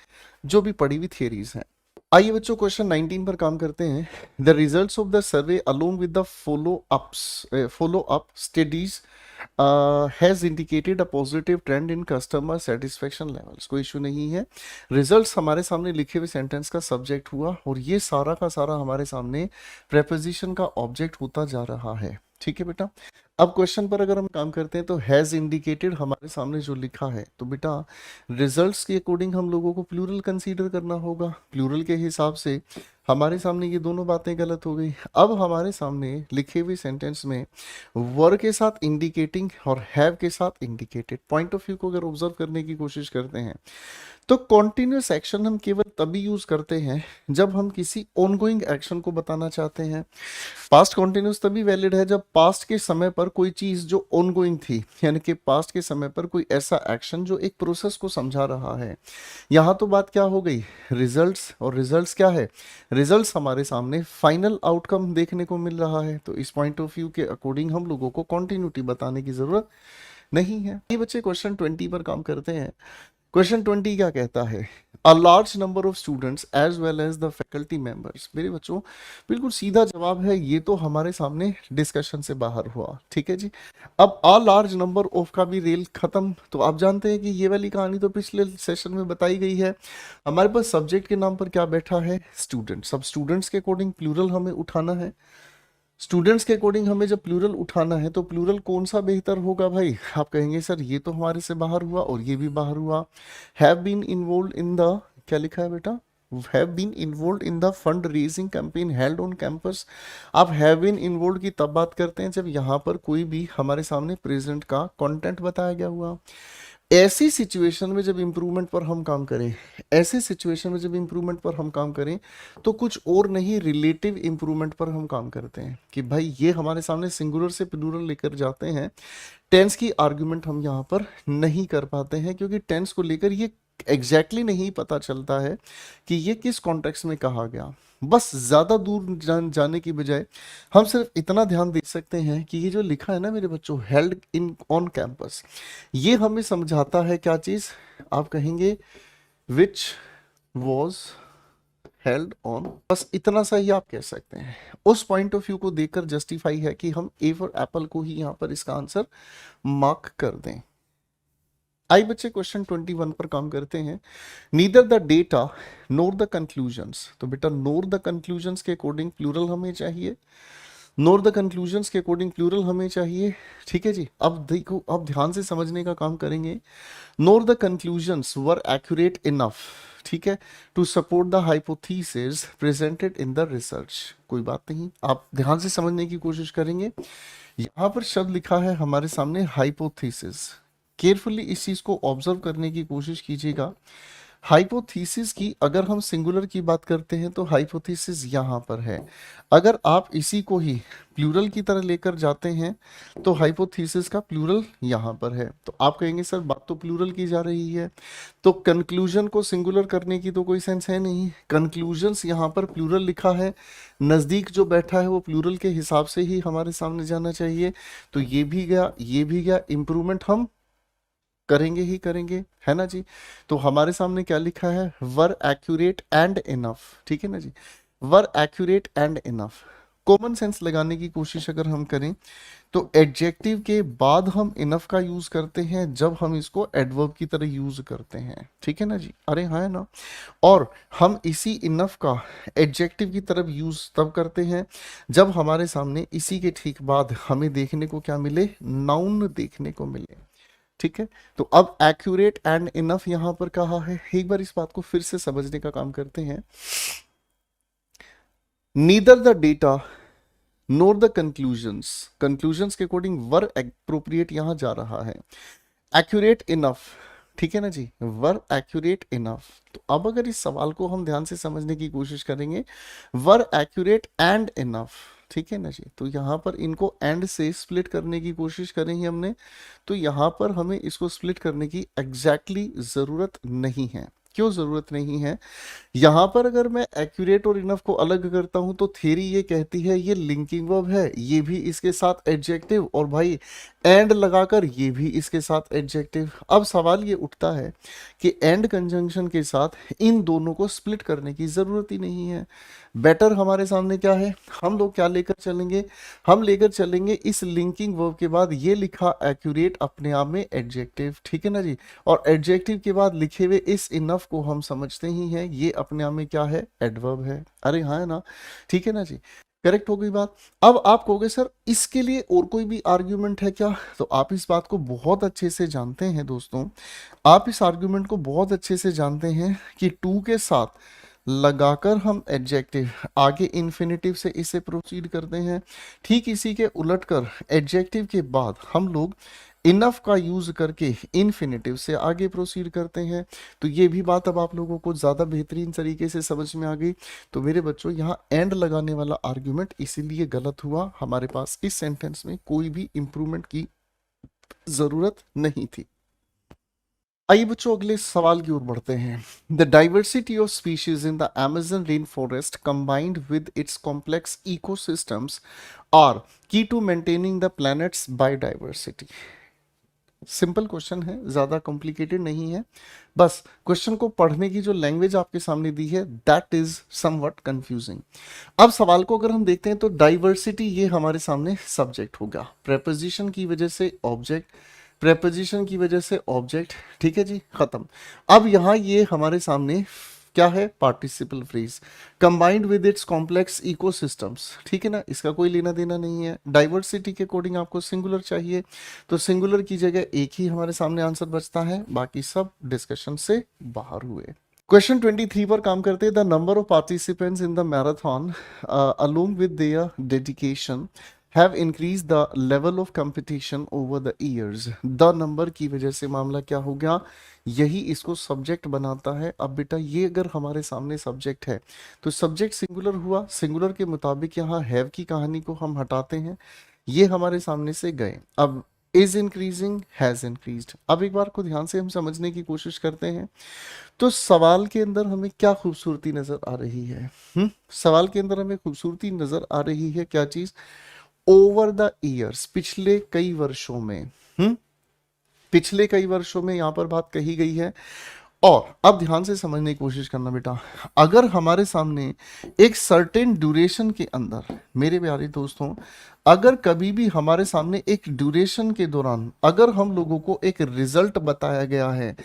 जो भी पढ़ी हुई थियरीज हैं। आइए बच्चों क्वेश्चन 19 पर काम करते हैं। The results of the survey along with the follow up studies has indicated a positive trend in customer satisfaction levels. कोई इशू नहीं है। रिजल्ट्स हमारे सामने लिखे हुए सेंटेंस का सब्जेक्ट हुआ और ये सारा का सारा हमारे सामने प्रेपोजिशन का ऑब्जेक्ट होता जा रहा है, ठीक है बेटा। अब क्वेश्चन पर अगर हम काम करते हैं तो हैज इंडिकेटेड हमारे सामने जो लिखा है, तो बेटा रिजल्ट्स के अकॉर्डिंग हम लोगों को प्लूरल कंसीडर करना होगा। प्लूरल के हिसाब से हमारे सामने ये दोनों बातें गलत हो गई। अब हमारे सामने लिखे हुए सेंटेंस में वर के साथ इंडिकेटिंग और हैव के साथ इंडिकेटेड पॉइंट ऑफ व्यू को अगर ऑब्जर्व करने की कोशिश करते हैं तो कॉन्टिन्यूस एक्शन हम केवल तभी यूज करते हैं जब हम किसी ऑनगोइंग एक्शन को बताना चाहते हैं। पास्ट कॉन्टिन्यूस तभी वैलिड है जब पास्ट के समय पर कोई चीज जो ऑनगोइंग थी, यानी कि पास्ट के समय पर कोई ऐसा एक्शन जो एक प्रोसेस को समझा रहा है। यहाँ तो बात क्या हो गई, रिजल्ट्स, और रिजल्ट्स क्या है, रिजल्ट्स हमारे सामने फाइनल आउटकम देखने को मिल रहा है। तो इस पॉइंट ऑफ व्यू के अकॉर्डिंग हम लोगों को कॉन्टिन्यूटी बताने की जरूरत नहीं है। ये बच्चे क्वेश्चन 20 पर काम करते हैं। क्वेश्चन 20 क्या कहता है, a large number of students as well as the faculty members. मेरे बच्चों बिल्कुल सीधा जवाब है, ये तो हमारे सामने डिस्कशन से बाहर हुआ, ठीक है जी। अब अ लार्ज नंबर ऑफ का भी रेल खत्म। तो आप जानते हैं कि ये वाली कहानी तो पिछले सेशन में बताई गई है। हमारे पास सब्जेक्ट के नाम पर क्या बैठा है, स्टूडेंट्स। अब स्टूडेंट्स के अकॉर्डिंग प्लूरल हमें उठाना है। स्टूडेंट्स के अकॉर्डिंग हमें जब प्लूरल उठाना है तो प्लूरल कौन सा बेहतर होगा भाई? आप कहेंगे सर ये तो हमारे से बाहर हुआ और ये भी बाहर हुआ। Have been involve in the, क्या लिखा है बेटा, have been involve in the fund raising campaign held on campus. आप हैव बीन इन्वॉल्व की तब बात करते हैं जब यहाँ पर कोई भी हमारे सामने प्रेजेंट का कंटेंट बताया गया हुआ। ऐसी सिचुएशन में जब इम्प्रूवमेंट पर हम काम करें, ऐसे सिचुएशन में जब इम्प्रूवमेंट पर हम काम करें तो कुछ और नहीं, रिलेटिव इम्प्रूवमेंट पर हम काम करते हैं कि भाई ये हमारे सामने सिंगुलर से प्लूरल लेकर जाते हैं। टेंस की आर्गुमेंट हम यहाँ पर नहीं कर पाते हैं क्योंकि टेंस को लेकर ये एग्जैक्टली नहीं पता चलता है कि ये किस कॉन्टेक्स्ट में कहा गया। बस ज़्यादा दूर जाने की बजाय हम सिर्फ इतना ध्यान दे सकते हैं कि ये जो लिखा है ना मेरे बच्चों, हेल्ड इन ऑन कैंपस, ये हमें समझाता है क्या चीज़, आप कहेंगे विच वॉज हेल्ड ऑन, बस इतना सा ही आप कह सकते हैं। उस पॉइंट ऑफ व्यू को देखकर जस्टिफाई है कि हम ए फॉर एप्पल को ही यहाँ पर इसका आंसर मार्क कर दें। आई बच्चे क्वेश्चन 21 पर काम करते हैं। Neither the data NOR the conclusions, तो बेटा नोर द कंक्लूजन्स के अकॉर्डिंग प्लूरल हमें चाहिए, नोर द कंक्लूजन्स के अकॉर्डिंग प्लूरल हमें चाहिए। ठीक है जी, अब देखो, अब ध्यान से समझने का काम करेंगे। Nor the conclusions were accurate enough, ठीक है, to support the hypothesis presented in the research. कोई बात नहीं, आप ध्यान से समझने की कोशिश करेंगे। यहाँ पर शब्द लिखा है हमारे सामने हाइपोथेसिस, केयरफुली इस चीज को ऑब्जर्व करने की कोशिश कीजिएगा। हाइपोथेसिस की अगर हम सिंगुलर की बात करते हैं तो हाइपोथेसिस यहाँ पर है, अगर आप इसी को ही प्लूरल की तरह लेकर जाते हैं तो हाइपोथेसिस का प्लूरल यहाँ पर है। तो आप कहेंगे सर बात तो प्लूरल की जा रही है, तो कंक्लूजन को सिंगुलर करने की तो कोई सेंस है नहीं। कंक्लूजन्स यहाँ पर प्लूरल लिखा है, नज़दीक जो बैठा है वो प्लूरल के हिसाब से ही हमारे सामने जाना चाहिए। तो ये भी गया, ये भी गया, इम्प्रूवमेंट हम करेंगे ही करेंगे, है ना जी। तो हमारे सामने क्या लिखा है, वर एक्यूरेट एंड इनफ, ठीक है ना जी, were accurate and enough. Common sense लगाने की कोशिश अगर हम करें तो एडजेक्टिव के बाद हम इनफ का यूज करते हैं जब हम इसको एडवर्ब की तरह यूज करते हैं, ठीक है ना जी, अरे हाँ है ना। और हम इसी इनफ का एडजेक्टिव की तरफ यूज तब करते हैं जब हमारे सामने इसी के ठीक बाद हमें देखने को क्या मिले, नाउन देखने को मिले। ठीक है, तो अब एक्यूरेट एंड इनफ यहां पर कहा है, एक बार इस बात को फिर से समझने का काम करते हैं। Neither the data NOR the conclusions, conclusions के अकॉर्डिंग वर एप्रोप्रिएट यहां जा रहा है, एक्यूरेट इनफ, ठीक है ना जी, वर एक्यूरेट इनफ। तो अब अगर इस सवाल को हम ध्यान से समझने की कोशिश करेंगे, वर एक्यूरेट एंड इनफ, ठीक है ना जी, तो यहाँ पर इनको एंड से स्प्लिट करने की कोशिश करेंगे हमने, तो यहाँ पर हमें इसको स्प्लिट करने की एग्जैक्टली जरूरत नहीं है। क्यों जरूरत नहीं है, यहां पर अगर मैं एक्यूरेट और इनफ को अलग करता हूं तो थ्योरी ये कहती है ये लिंकिंग वर्ब है, ये भी इसके साथ एडजेक्टिव, और भाई एंड लगाकर ये भी इसके साथ एडजेक्टिव। अब सवाल ये उठता है कि एंड कंजंक्शन के साथ इन दोनों को स्प्लिट करने की जरूरत ही नहीं है। बेटर हमारे सामने क्या है, हम लोग क्या लेकर चलेंगे, हम लेकर चलेंगे इस लिंकिंग वर्ब के बाद ये लिखा एक्यूरेट अपने आप में एडजेक्टिव, ठीक है ना जी, और एडजेक्टिव के बाद लिखे हुए इस इनफ को हम समझते ही हैं ये अपने आप में क्या है, एडवर्ब है। अरे हाँ है ना, ठीक है ना जी, करेक्ट हो गई बात। अब आप कहोगे सर इसके लिए और कोई भी आर्ग्यूमेंट है क्या, तो आप इस बात को बहुत अच्छे से जानते हैं दोस्तों, आप इस आर्ग्यूमेंट को बहुत अच्छे से जानते हैं कि टू के साथ लगाकर हम एडजेक्टिव आगे इन्फिनेटिव से इसे प्रोसीड करते हैं, ठीक इसी के उलट कर एडजेक्टिव के बाद हम लोग इनफ का यूज करके इन्फिनेटिव से आगे प्रोसीड करते हैं। तो ये भी बात अब आप लोगों को ज़्यादा बेहतरीन तरीके से समझ में आ गई। तो मेरे बच्चों यहाँ एंड लगाने वाला आर्ग्यूमेंट इसीलिए गलत हुआ, हमारे पास इस सेंटेंस में कोई भी इंप्रूवमेंट की ज़रूरत नहीं थी। आइए बच्चों अगले सवाल की ओर बढ़ते हैं। The diversity of species in the Amazon rain forest combined with its complex ecosystems are key to maintaining the planet's biodiversity. Simple question है, ज्यादा कॉम्प्लिकेटेड नहीं है, बस क्वेश्चन को पढ़ने की जो लैंग्वेज आपके सामने दी है दैट इज समवट कंफ्यूजिंग। अब सवाल को अगर हम देखते हैं तो डाइवर्सिटी ये हमारे सामने सब्जेक्ट होगा, प्रेपोजिशन की वजह से ऑब्जेक्ट, प्रेपोजिशन की वजह से ऑब्जेक्ट, ठीक है जी, खत्म। अब यहाँ ये हमारे सामने क्या है, participle phrase, combined with its complex ecosystems, ठीक है ना, इसका कोई लेना देना नहीं है। डाइवर्सिटी के अकॉर्डिंग आपको सिंगुलर चाहिए, तो सिंगुलर की जगह एक ही हमारे सामने आंसर बचता है, बाकी सब डिस्कशन से बाहर हुए। क्वेश्चन 23 पर काम करते हैं। The number of participants in the marathon along with their dedication have increased the level of competition over the years। The number की वजह से मामला क्या हो गया, यही इसको सब्जेक्ट बनाता है। अब बेटा ये अगर हमारे सामने सब्जेक्ट है तो सब्जेक्ट सिंगुलर हुआ, सिंगुलर के मुताबिक यहाँ हैव की कहानी को हम हटाते हैं, ये हमारे सामने से गए। अब इज इंक्रीजिंग, हैज इंक्रीज्ड। अब एक बार को ध्यान से हम समझने की कोशिश करते हैं। तो सवाल के अंदर हमें क्या खूबसूरती नजर आ रही है? सवाल के अंदर हमें खूबसूरती नजर आ रही है, क्या चीज? ओवर द ईयर्स, पिछले कई वर्षों में। पिछले कई वर्षों में यहां पर बात कही गई है। और अब ड्यूरेशन से समझने की कोशिश करना बेटा। अगर हमारे सामने एक सर्टेन ड्यूरेशन के अंदर, मेरे प्यारे दोस्तों, अगर कभी भी हमारे सामने एक ड्यूरेशन के दौरान अगर हम लोगों को एक रिजल्ट बताया गया है,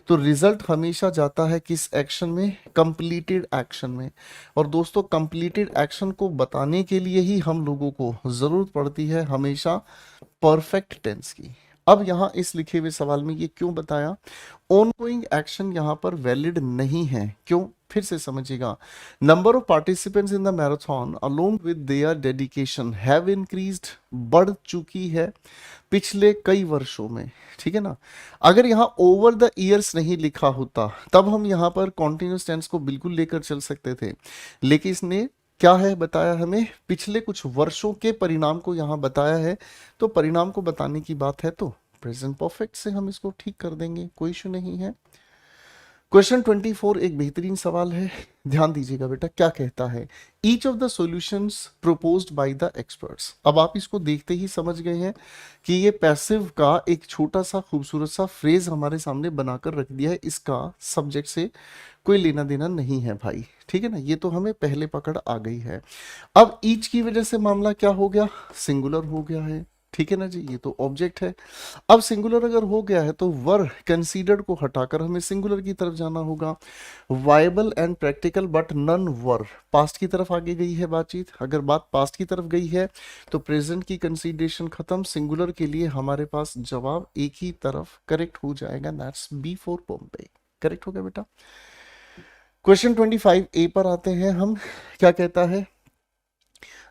तो रिजल्ट हमेशा जाता है किस एक्शन में? कंप्लीटेड एक्शन में। और दोस्तों, कंप्लीटेड एक्शन को बताने के लिए ही हम लोगों को जरूरत पड़ती है हमेशा परफेक्ट टेंस की। अब यहां इस लिखे हुए सवाल में ये क्यों बताया? ऑनगोइंग एक्शन यहां पर वैलिड नहीं है। क्यों? फिर से समझिएगा। Number of participants in the marathon along with their dedication have increased, बढ़ चुकी है पिछले कई वर्षों में। ठीक है ना? अगर यहां ओवर द ईयर्स नहीं लिखा होता तब हम यहां पर कॉन्टिन्यूस टेंस को बिल्कुल लेकर चल सकते थे, लेकिन इसने क्या है बताया हमें? पिछले कुछ वर्षों के परिणाम को यहां बताया है। तो परिणाम को बताने की बात है तो प्रेजेंट परफेक्ट से हम इसको ठीक कर देंगे, कोई इशू नहीं है। क्वेश्चन 24 एक बेहतरीन सवाल है, ध्यान दीजिएगा बेटा। क्या कहता है? Each of the solutions proposed by the experts. अब आप इसको देखते ही समझ गए हैं कि ये पैसिव का एक छोटा सा खूबसूरत सा फ्रेज हमारे सामने बनाकर रख दिया है। इसका सब्जेक्ट से कोई लेना देना नहीं है भाई। ठीक है ना? ये तो हमें पहले पकड़ आ गई है। अब ईच की वजह से मामला क्या हो गया? सिंगुलर हो गया है। ठीक है ना जी? ये तो ऑब्जेक्ट है। अब सिंगुलर अगर हो गया है तो वर कंसीडर्ड को हटाकर हमें सिंगुलर की तरफ जाना होगा। Viable and practical but none were, past की तरफ आगे गई है बातचीत। अगर बात पास्ट की तरफ गई है तो प्रेजेंट की कंसीडरेशन खत्म। सिंगुलर के लिए हमारे पास जवाब एक ही तरफ करेक्ट हो जाएगा, that's B for Bombay. Correct हो गया बेटा। क्वेश्चन 25 ए पर आते हैं हम। क्या कहता है?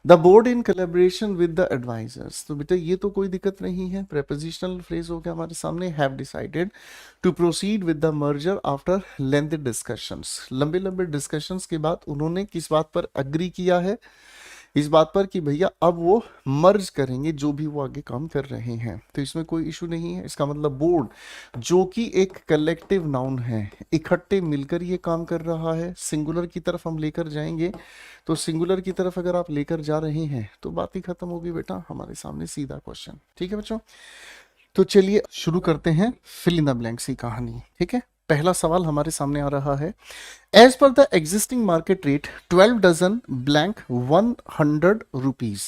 The board in collaboration with the advisers. तो बेटा ये तो कोई दिक्कत नहीं है, प्रेपोजिशनल फ्रेज हो गया हमारे सामने। Have decided to proceed with the merger after lengthy discussions. लंबे लंबे डिस्कशंस के बाद उन्होंने किस बात पर अग्री किया है? इस बात पर कि भैया अब वो मर्ज करेंगे जो भी वो आगे काम कर रहे हैं। तो इसमें कोई इशू नहीं है। इसका मतलब बोर्ड, जो कि एक कलेक्टिव नाउन है, इकट्ठे मिलकर ये काम कर रहा है। सिंगुलर की तरफ हम लेकर जाएंगे, तो सिंगुलर की तरफ अगर आप लेकर जा रहे हैं तो बात ही खत्म होगी बेटा। हमारे सामने सीधा क्वेश्चन। ठीक है बच्चों, तो चलिए शुरू करते हैं फिल इन द ब्लैंक्स की कहानी। ठीक है, पहला सवाल हमारे सामने आ रहा है। As per the existing market rate 12 dozen blank 100 rupees.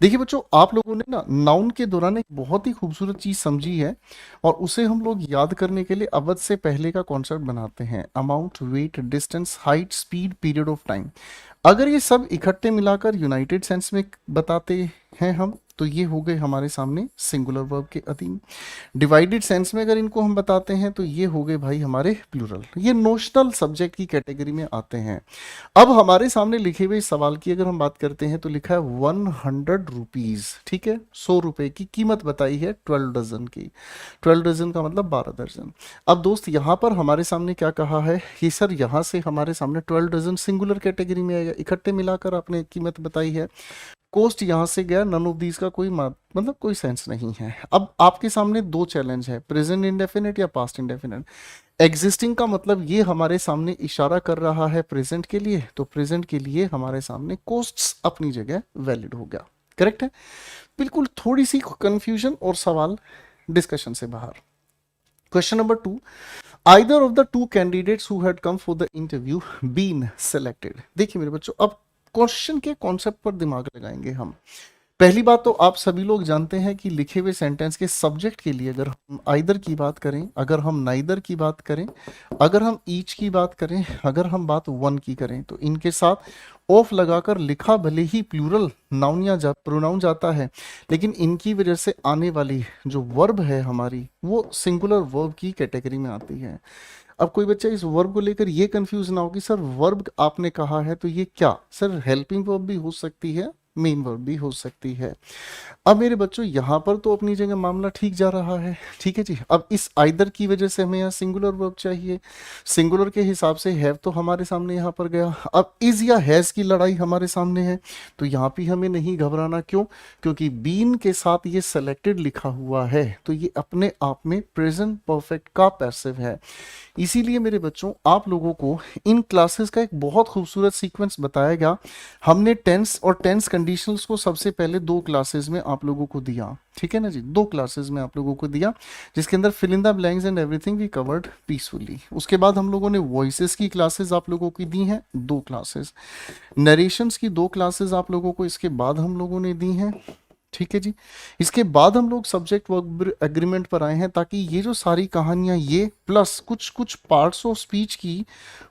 देखिए बच्चों, आप लोगों ने ना नाउन के दौरान एक बहुत ही खूबसूरत चीज समझी है, और उसे हम लोग याद करने के लिए अवध से पहले का कॉन्सेप्ट बनाते हैं। Amount, weight, distance, height, speed, period of time. अगर ये सब इकट्ठे मिलाकर यूनाइटेड सेंस में बताते हैं हम, तो ये हो गए हमारे सामने सिंगुलर वर्ब के अधीन। डिवाइडेड सेंस में अगर इनको हम बताते हैं तो ये हो गए भाई हमारे प्लूरल। ये नोशनल सब्जेक्ट की कैटेगरी में आते हैं। अब हमारे सामने लिखे हुए सवाल की अगर हम बात करते हैं तो लिखा है 100 रुपीज। ठीक है, 100 रुपए की कीमत बताई है 12 डजन की। 12 डजन का मतलब 12 दर्जन। अब दोस्त यहाँ पर हमारे सामने क्या कहा है कि सर यहाँ से हमारे सामने 12 डजन सिंगुलर कैटेगरी में आएगा, इकट्ठे मिलाकर आपने कीमत बताई है। कोस्ट यहां से गया, नन ऑफ दीज का कोई मतलब कोई सेंस नहीं है। अब आपके सामने दो चैलेंज है, प्रेजेंट इंडेफिनिट या पास्ट इंडेफिनिट। एग्जिस्टिंग का मतलब ये हमारे सामने इशारा कर रहा है प्रेजेंट के लिए, तो प्रेजेंट के लिए हमारे सामने कोस्ट्स अपनी जगह वैलिड हो गया। करेक्ट है, बिल्कुल। थोड़ी सी कंफ्यूजन और सवाल डिस्कशन से बाहर। Question number 2, either of the two candidates who had come for the interview been selected. देखिए मेरे बच्चों, अब क्वेश्चन के कॉन्सेप्ट पर दिमाग लगाएंगे हम। पहली बात तो आप सभी लोग जानते हैं कि लिखे हुए सेंटेंस के सब्जेक्ट के लिए अगर हम आइदर की बात करें, अगर हम नाइदर की बात करें, अगर हम ईच की बात करें, अगर हम बात वन की करें, तो इनके साथ ऑफ लगाकर लिखा भले ही प्लूरल नाउन या प्रोनाउन जाता है, लेकिन इनकी वजह से आने वाली जो वर्ब है हमारी, वो सिंगुलर वर्ब की कैटेगरी में आती है। अब कोई बच्चा इस वर्ब को लेकर ये कंफ्यूज ना हो कि सर वर्ब आपने कहा है तो ये क्या? सर हेल्पिंग वर्ब भी हो सकती है, मेन वर्ब भी हो सकती है। अब मेरे बच्चों यहाँ पर तो अपनी जगह मामला ठीक जा रहा है, ठीक है जी। अब इस आइदर की वजह से हमें यहाँ सिंगुलर वर्ब चाहिए। सिंगुलर के हिसाब से हैव तो हमारे सामने यहाँ पर गया। अब इज या हैज की लड़ाई हमारे सामने है, तो यहाँ भी हमें नहीं घबराना। क्यों? क्योंकि बीन के साथ ये सेलेक्टेड लिखा हुआ है, तो ये अपने आप में प्रेजेंट परफेक्ट का पैसिव है। इसीलिए मेरे बच्चों आप लोगों को इन क्लासेस का एक बहुत खूबसूरत सीक्वेंस बताया गया। हमने टेंस और टेंस कंडीशंस को सबसे पहले 2 क्लासेस में आप लोगों को दिया, ठीक है ना जी, 2 क्लासेस में आप लोगों को दिया, जिसके अंदर fill in the blanks and everything we covered peacefully. उसके बाद हम लोगों ने वॉइसेस की क्लासेस आप लोगों को दी हैं 2 क्लासेस, नरेशंस की 2 क्लासेस आप लोगों को इसके बाद हम लोगों ने दी हैं, ठीक है जी। इसके बाद हम लोग सब्जेक्ट वर्ब एग्रीमेंट पर आए हैं, ताकि ये जो सारी कहानियां ये प्लस कुछ कुछ पार्ट्स ऑफ स्पीच की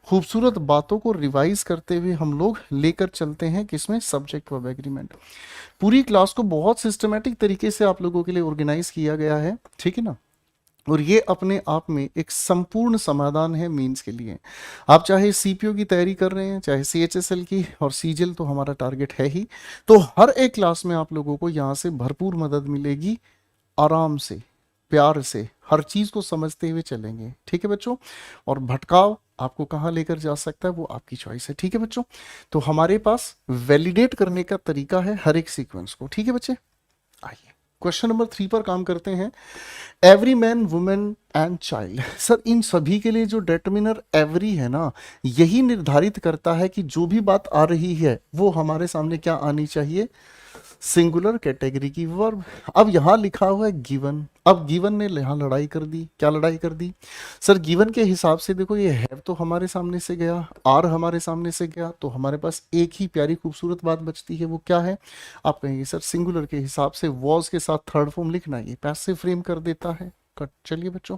खूबसूरत बातों को रिवाइज करते हुए हम लोग लेकर चलते हैं किसमें, सब्जेक्ट वर्ब एग्रीमेंट। पूरी क्लास को बहुत सिस्टमेटिक तरीके से आप लोगों के लिए ऑर्गेनाइज किया गया है, ठीक है ना। और ये अपने आप में एक संपूर्ण समाधान है मेंस के लिए। आप चाहे सीपीओ की तैयारी कर रहे हैं, चाहे सीएचएसएल की, और सीजीएल तो हमारा टारगेट है ही, तो हर एक क्लास में आप लोगों को यहाँ से भरपूर मदद मिलेगी। आराम से, प्यार से हर चीज को समझते हुए चलेंगे, ठीक है बच्चों। और भटकाव आपको कहाँ लेकर जा सकता है वो आपकी चॉइस है, ठीक है बच्चों। तो हमारे पास वैलिडेट करने का तरीका है हर एक सीक्वेंस को, ठीक है बच्चे। आइए क्वेश्चन नंबर 3 पर काम करते हैं। Every man, women and child. Sir इन सभी के लिए जो डिटरमिनर एवरी है ना, यही निर्धारित करता है कि जो भी बात आ रही है वो हमारे सामने क्या आनी चाहिए, सिंगुलर कैटेगरी की वर्ब। अब यहां लिखा हुआ है गिवन। अब गिवन ने यहां लड़ाई कर दी। क्या लड़ाई कर दी सर? गिवन के हिसाब से देखो, ये हैव तो हमारे सामने से गया, आर हमारे सामने से गया, तो हमारे पास एक ही प्यारी खूबसूरत बात बचती है, वो क्या है? आप कहेंगे सर सिंगुलर के हिसाब से वॉज के साथ थर्ड फॉर्म लिखना, ये पैसिव फ्रेम कर देता है। कट। चलिए बच्चों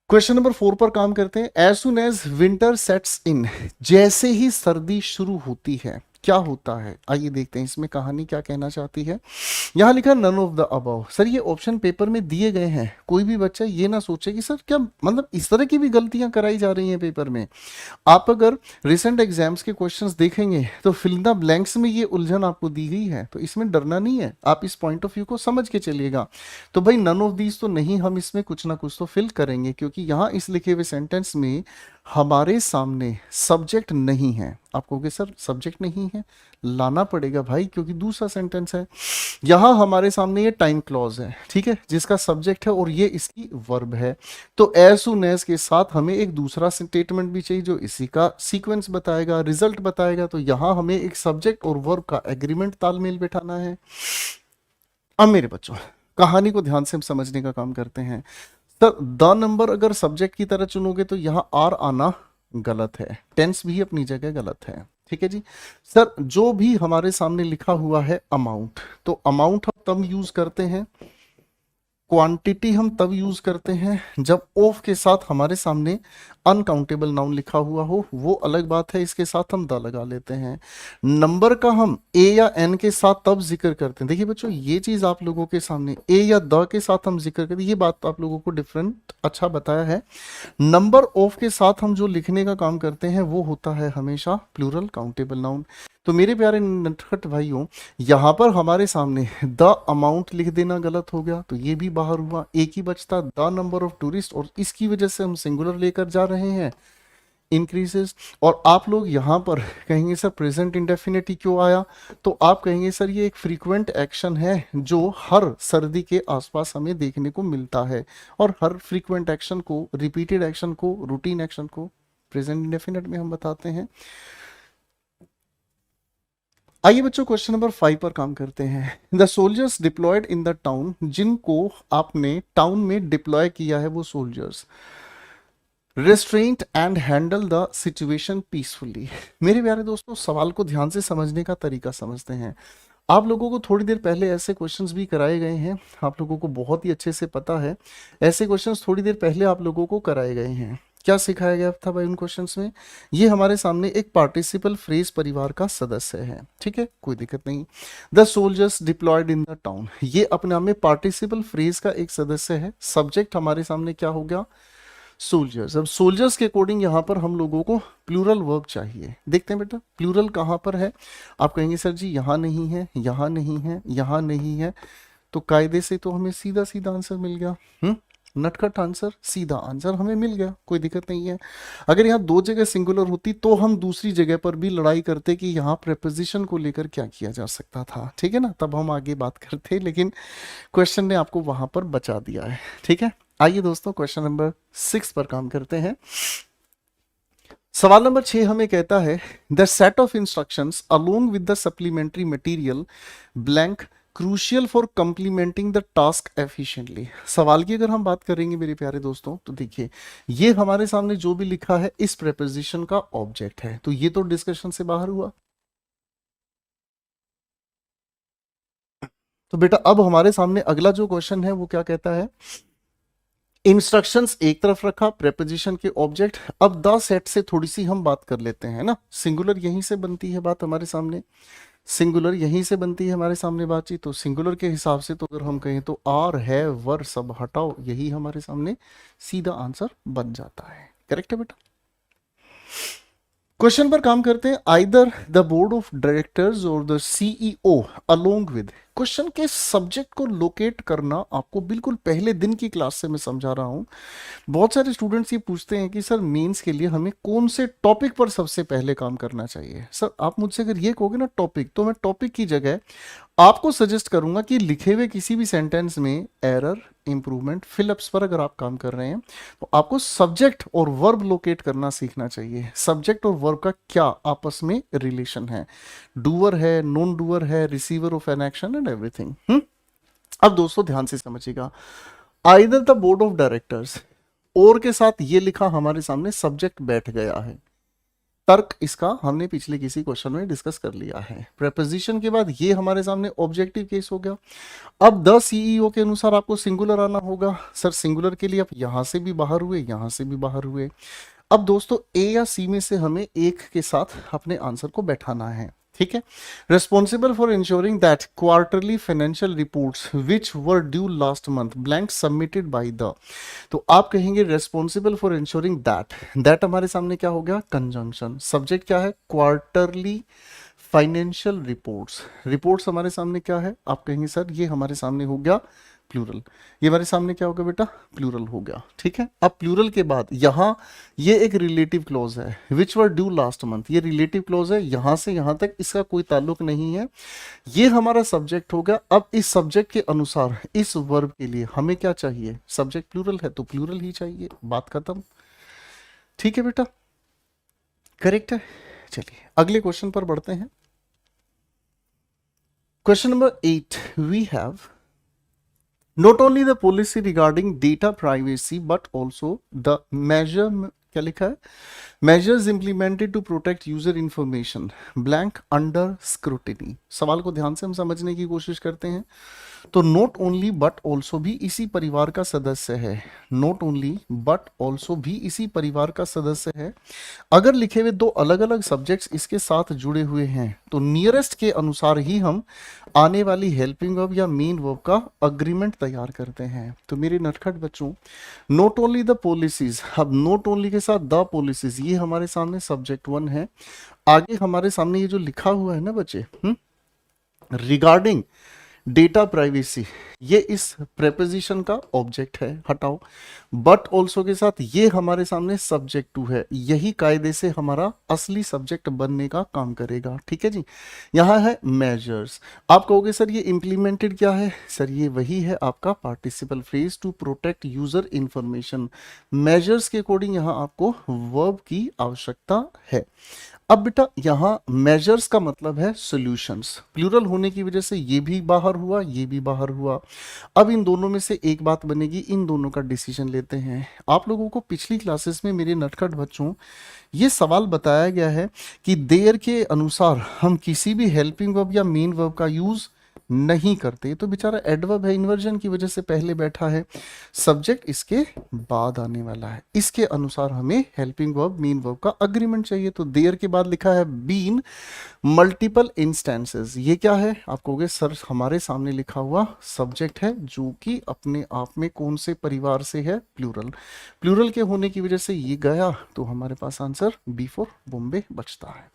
क्वेश्चन नंबर 4 पर काम करते हैं। As soon as winter sets in, जैसे ही सर्दी शुरू होती है क्या होता है? आइए देखते हैं इसमें कहानी क्या कहना चाहती है। यहां लिखा none of the above. Sir ये ऑप्शन पेपर में दिए गए हैं, कोई भी बच्चा ये ना सोचे कि सर क्या मतलब इस तरह की भी गलतियां कराई जा रही हैं पेपर में। आप अगर रिसेंट एग्जाम्स के क्वेश्चंस देखेंगे तो फिल द ब्लैंक्स में ये उलझन आपको दी गई है, तो इसमें डरना नहीं है, आप इस पॉइंट ऑफ व्यू को समझ के चलिएगा। तो भाई नन ऑफ दीज तो नहीं, हम इसमें कुछ ना कुछ तो फिल करेंगे, क्योंकि यहां इस लिखे हुए सेंटेंस में हमारे सामने सब्जेक्ट नहीं है। आप कहोगे सर सब्जेक्ट नहीं है, लाना पड़ेगा भाई, क्योंकि दूसरा सेंटेंस है। यहां हमारे सामने ये टाइम क्लॉज है, ठीक है, जिसका सब्जेक्ट है और ये इसकी वर्ब है। तो एज सून एज के साथ हमें एक दूसरा स्टेटमेंट भी चाहिए जो इसी का सीक्वेंस बताएगा, रिजल्ट बताएगा। तो यहां हमें एक सब्जेक्ट और वर्ब का एग्रीमेंट तालमेल बैठाना है। अब मेरे बच्चों कहानी को ध्यान से हम समझने का काम करते हैं। सर द नंबर अगर सब्जेक्ट की तरह चुनोगे तो यहां आर आना गलत है, टेंस भी अपनी जगह गलत है, ठीक है जी। सर जो भी हमारे सामने लिखा हुआ है अमाउंट, तो अमाउंट हम तब यूज करते हैं, क्वांटिटी हम तब यूज करते हैं जब ऑफ के साथ हमारे सामने अनकाउंटेबल नाउन लिखा हुआ हो, वो अलग बात है, इसके साथ हम द लगा लेते हैं। नंबर का हम ए या एन के साथ तब जिक्र करते हैं। देखिए बच्चों ये चीज आप लोगों के सामने ए या द के साथ हम जिक्र करते हैं, ये बात आप लोगों को डिफरेंट अच्छा बताया है। नंबर ऑफ के साथ हम जो लिखने का काम करते हैं वो होता है हमेशा प्लूरल काउंटेबल नाउन। तो मेरे प्यारे नटखट भाइयों, यहां पर हमारे सामने द अमाउंट लिख देना गलत हो गया, तो ये भी बाहर हुआ। एक ही बचता द नंबर ऑफ टूरिस्ट, और इसकी वजह से हम सिंगुलर लेकर जा रहे हैं, इंक्रीजेस। और आप लोग यहां पर कहेंगे सर प्रेजेंट इंडेफिनिटी क्यों आया? तो आप कहेंगे सर ये एक फ्रीक्वेंट एक्शन है जो हर सर्दी के आसपास हमें देखने को मिलता है, और हर फ्रीक्वेंट एक्शन को, रिपीटेड एक्शन को, रूटीन एक्शन को प्रेजेंट इंडेफिनिट में हम बताते हैं। आइए बच्चों क्वेश्चन नंबर 5 पर काम करते हैं। The soldiers deployed in the town, जिनको आपने टाउन में डिप्लॉय किया है वो soldiers restraint and handle the situation peacefully. मेरे प्यारे दोस्तों सवाल को ध्यान से समझने का तरीका समझते हैं। आप लोगों को थोड़ी देर पहले ऐसे क्वेश्चंस भी कराए गए हैं, आप लोगों को बहुत ही अच्छे से पता है, ऐसे क्वेश्चंस थोड़ी देर पहले आप लोगों को कराए गए हैं। क्या सिखाया गया था भाई उन क्वेश्चंस में? ये हमारे सामने एक पार्टिसिपल फ्रेज परिवार का सदस्य है, ठीक है, कोई दिक्कत नहीं। The soldiers deployed in the town, ये अपने आप में पार्टिसिपल फ्रेज का एक सदस्य है। सब्जेक्ट हमारे सामने क्या हो गया? सोल्जर्स। अब सोल्जर्स के अकॉर्डिंग यहाँ पर हम लोगों को प्लूरल वर्ब चाहिए। देखते हैं बेटा प्लूरल कहाँ पर है। आप कहेंगे सर जी यहाँ नहीं है, यहाँ नहीं है, यहाँ नहीं है, तो कायदे से तो हमें सीधा सीधा आंसर मिल गया। नटखट आंसर, सीधा आंसर हमें मिल गया, कोई दिक्कत नहीं है। अगर यहाँ दो जगह सिंगुलर होती तो हम दूसरी जगह पर भी लड़ाई करते कि यहाँ प्रेपोजिशन को लेकर क्या किया जा सकता था, ठीक है ना, तब हम आगे बात करते, लेकिन क्वेश्चन ने आपको वहां पर बचा दिया है, ठीक है। आइए दोस्तों क्वेश्चन नंबर 6 पर काम करते हैं। सवाल नंबर 6 हमें कहता है the set of instructions along with the supplementary material blank crucial for complementing the task efficiently. सवाल की अगर हम बात करेंगे मेरे प्यारे दोस्तों, तो देखिए ये हमारे सामने जो भी लिखा है इस प्रेपोजिशन का ऑब्जेक्ट है, तो ये तो डिस्कशन से बाहर हुआ। तो बेटा अब हमारे सामने अगला जो क्वेश्चन है वो क्या कहता है, इंस्ट्रक्शंस एक तरफ रखा, प्रेपोजिशन के ऑब्जेक्ट। अब द सेट से थोड़ी सी हम बात कर लेते हैं ना, सिंगुलर यहीं से बनती है बात हमारे सामने, सिंगुलर यहीं से बनती है हमारे सामने बातचीत। तो सिंगुलर के हिसाब से तो अगर हम कहें तो आर है वर सब हटाओ, यही हमारे सामने सीधा आंसर बन जाता है। करेक्ट है बेटा। क्वेश्चन पर काम करते हैं। Either the board of directors और the CEO along with. Question के सब्जेक्ट को लोकेट करना आपको बिल्कुल पहले दिन की क्लास से मैं समझा रहा हूं। बहुत सारे स्टूडेंट्स ये पूछते हैं कि सर मेंस के लिए हमें कौन से टॉपिक पर सबसे पहले काम करना चाहिए। सर आप मुझसे अगर ये कहोगे ना टॉपिक, तो मैं टॉपिक की जगह आपको सजेस्ट करूंगा कि लिखे हुए किसी भी सेंटेंस में एरर, इंप्रूवमेंट, फिलअप्स पर अगर आप काम कर रहे हैं तो आपको सब्जेक्ट और वर्ब लोकेट करना सीखना चाहिए। सब्जेक्ट और वर्ब का क्या आपस में रिलेशन है, डूअर है, नॉन डूअर है, receiver of an action and everything. अब दोस्तों ध्यान से समझिएगा, either the board of directors, और के साथ ये लिखा हमारे सामने सब्जेक्ट बैठ गया है। तर्क इसका हमने पिछले किसी क्वेश्चन में डिस्कस कर लिया है। प्रेपोजिशन के बाद ये हमारे सामने ऑब्जेक्टिव केस हो गया। अब द सीईओ के अनुसार आपको सिंगुलर आना होगा। सर सिंगुलर के लिए आप यहां से भी बाहर हुए, यहां से भी बाहर हुए। अब दोस्तों ए या सी में से हमें एक के साथ अपने आंसर को बैठाना है, ठीक है। Responsible for ensuring that quarterly financial reports which were due last month blank submitted by the. तो आप कहेंगे responsible for ensuring that, that हमारे सामने क्या हो गया, कंजंक्शन। सब्जेक्ट क्या है, क्वार्टरली फाइनेंशियल रिपोर्ट्स। रिपोर्ट्स हमारे सामने क्या है, आप कहेंगे सर ये हमारे सामने हो गया प्लूरल। ये हमारे सामने क्या होगा बेटा, प्लूरल हो गया, ठीक है। अब प्लूरल के बाद यहां ये एक रिलेटिव क्लॉज है, विच वर ड्यू लास्ट मंथ। ये रिलेटिव क्लॉज है, यहां से यहां तक इसका कोई ताल्लुक नहीं है। ये हमारा सब्जेक्ट हो गया। अब इस सब्जेक्ट के अनुसार इस वर्ब के लिए हमें क्या चाहिए, सब्जेक्ट प्लूरल है तो प्लूरल ही चाहिए, बात खत्म, ठीक है बेटा, करेक्ट है। चलिए अगले क्वेश्चन पर बढ़ते हैं। Question number 8 we have not only the policy regarding data privacy but also the measure, क्या लिखा है, measures implemented to protect user information blank under scrutiny। सवाल को ध्यान से हम समझने की कोशिश करते हैं। तो नॉट ओनली बट ऑल्सो भी इसी परिवार का सदस्य है, नॉट ओनली बट ऑल्सो भी इसी परिवार का सदस्य है। अगर लिखे हुए दो अलग अलग सब्जेक्ट्स इसके साथ जुड़े हुए हैं तो नियरेस्ट के अनुसार ही हम आने वाली हेल्पिंग वर्ब या मेन वर्ब का अग्रीमेंट तैयार करते हैं। तो मेरे नटखट बच्चों, नॉट ओनली द पॉलिसीज, अब नॉट ओनली के साथ द पॉलिसीज, ये हमारे सामने सब्जेक्ट 1 है। आगे हमारे सामने ये जो लिखा हुआ है ना बच्चे, रिगार्डिंग डेटा प्राइवेसी, ये इस प्रेपोजिशन का ऑब्जेक्ट है, हटाओ। बट ऑल्सो के साथ ये हमारे सामने सब्जेक्ट 2 है, यही कायदे से हमारा असली सब्जेक्ट बनने का काम करेगा, ठीक है जी। यहां है मेजर्स। आप कहोगे सर ये इंप्लीमेंटेड क्या है, सर ये वही है आपका participle phrase to protect user information. Measures के अकॉर्डिंग यहां आपको वर्ब की आवश्यकता है। अब बेटा यहां मेजर्स का मतलब है सॉल्यूशंस, प्लूरल होने की वजह से ये भी बाहर हुआ, ये भी बाहर हुआ। अब इन दोनों में से एक बात बनेगी, इन दोनों का डिसीजन लेते हैं। आप लोगों को पिछली क्लासेस में मेरे नटखट बच्चों ये सवाल बताया गया है कि देयर के अनुसार हम किसी भी हेल्पिंग वर्ब या मेन वर्ब का यूज नहीं करते, तो बेचारा एडवर्ब है, इन्वर्जन की वजह से पहले बैठा है, सब्जेक्ट इसके बाद आने वाला है। इसके अनुसार हमें हेल्पिंग वर्ब मेन वर्ब का अग्रीमेंट चाहिए। तो देयर के बाद लिखा है बीन मल्टीपल इंस्टेंसेस। ये क्या है? आप कहोगे सर हमारे सामने लिखा हुआ सब्जेक्ट है जो कि अपने आप में कौन से परिवार से है? प्लूरल। प्लूरल के होने की वजह से ये गया, तो हमारे पास आंसर बी फॉर बॉम्बे बचता है।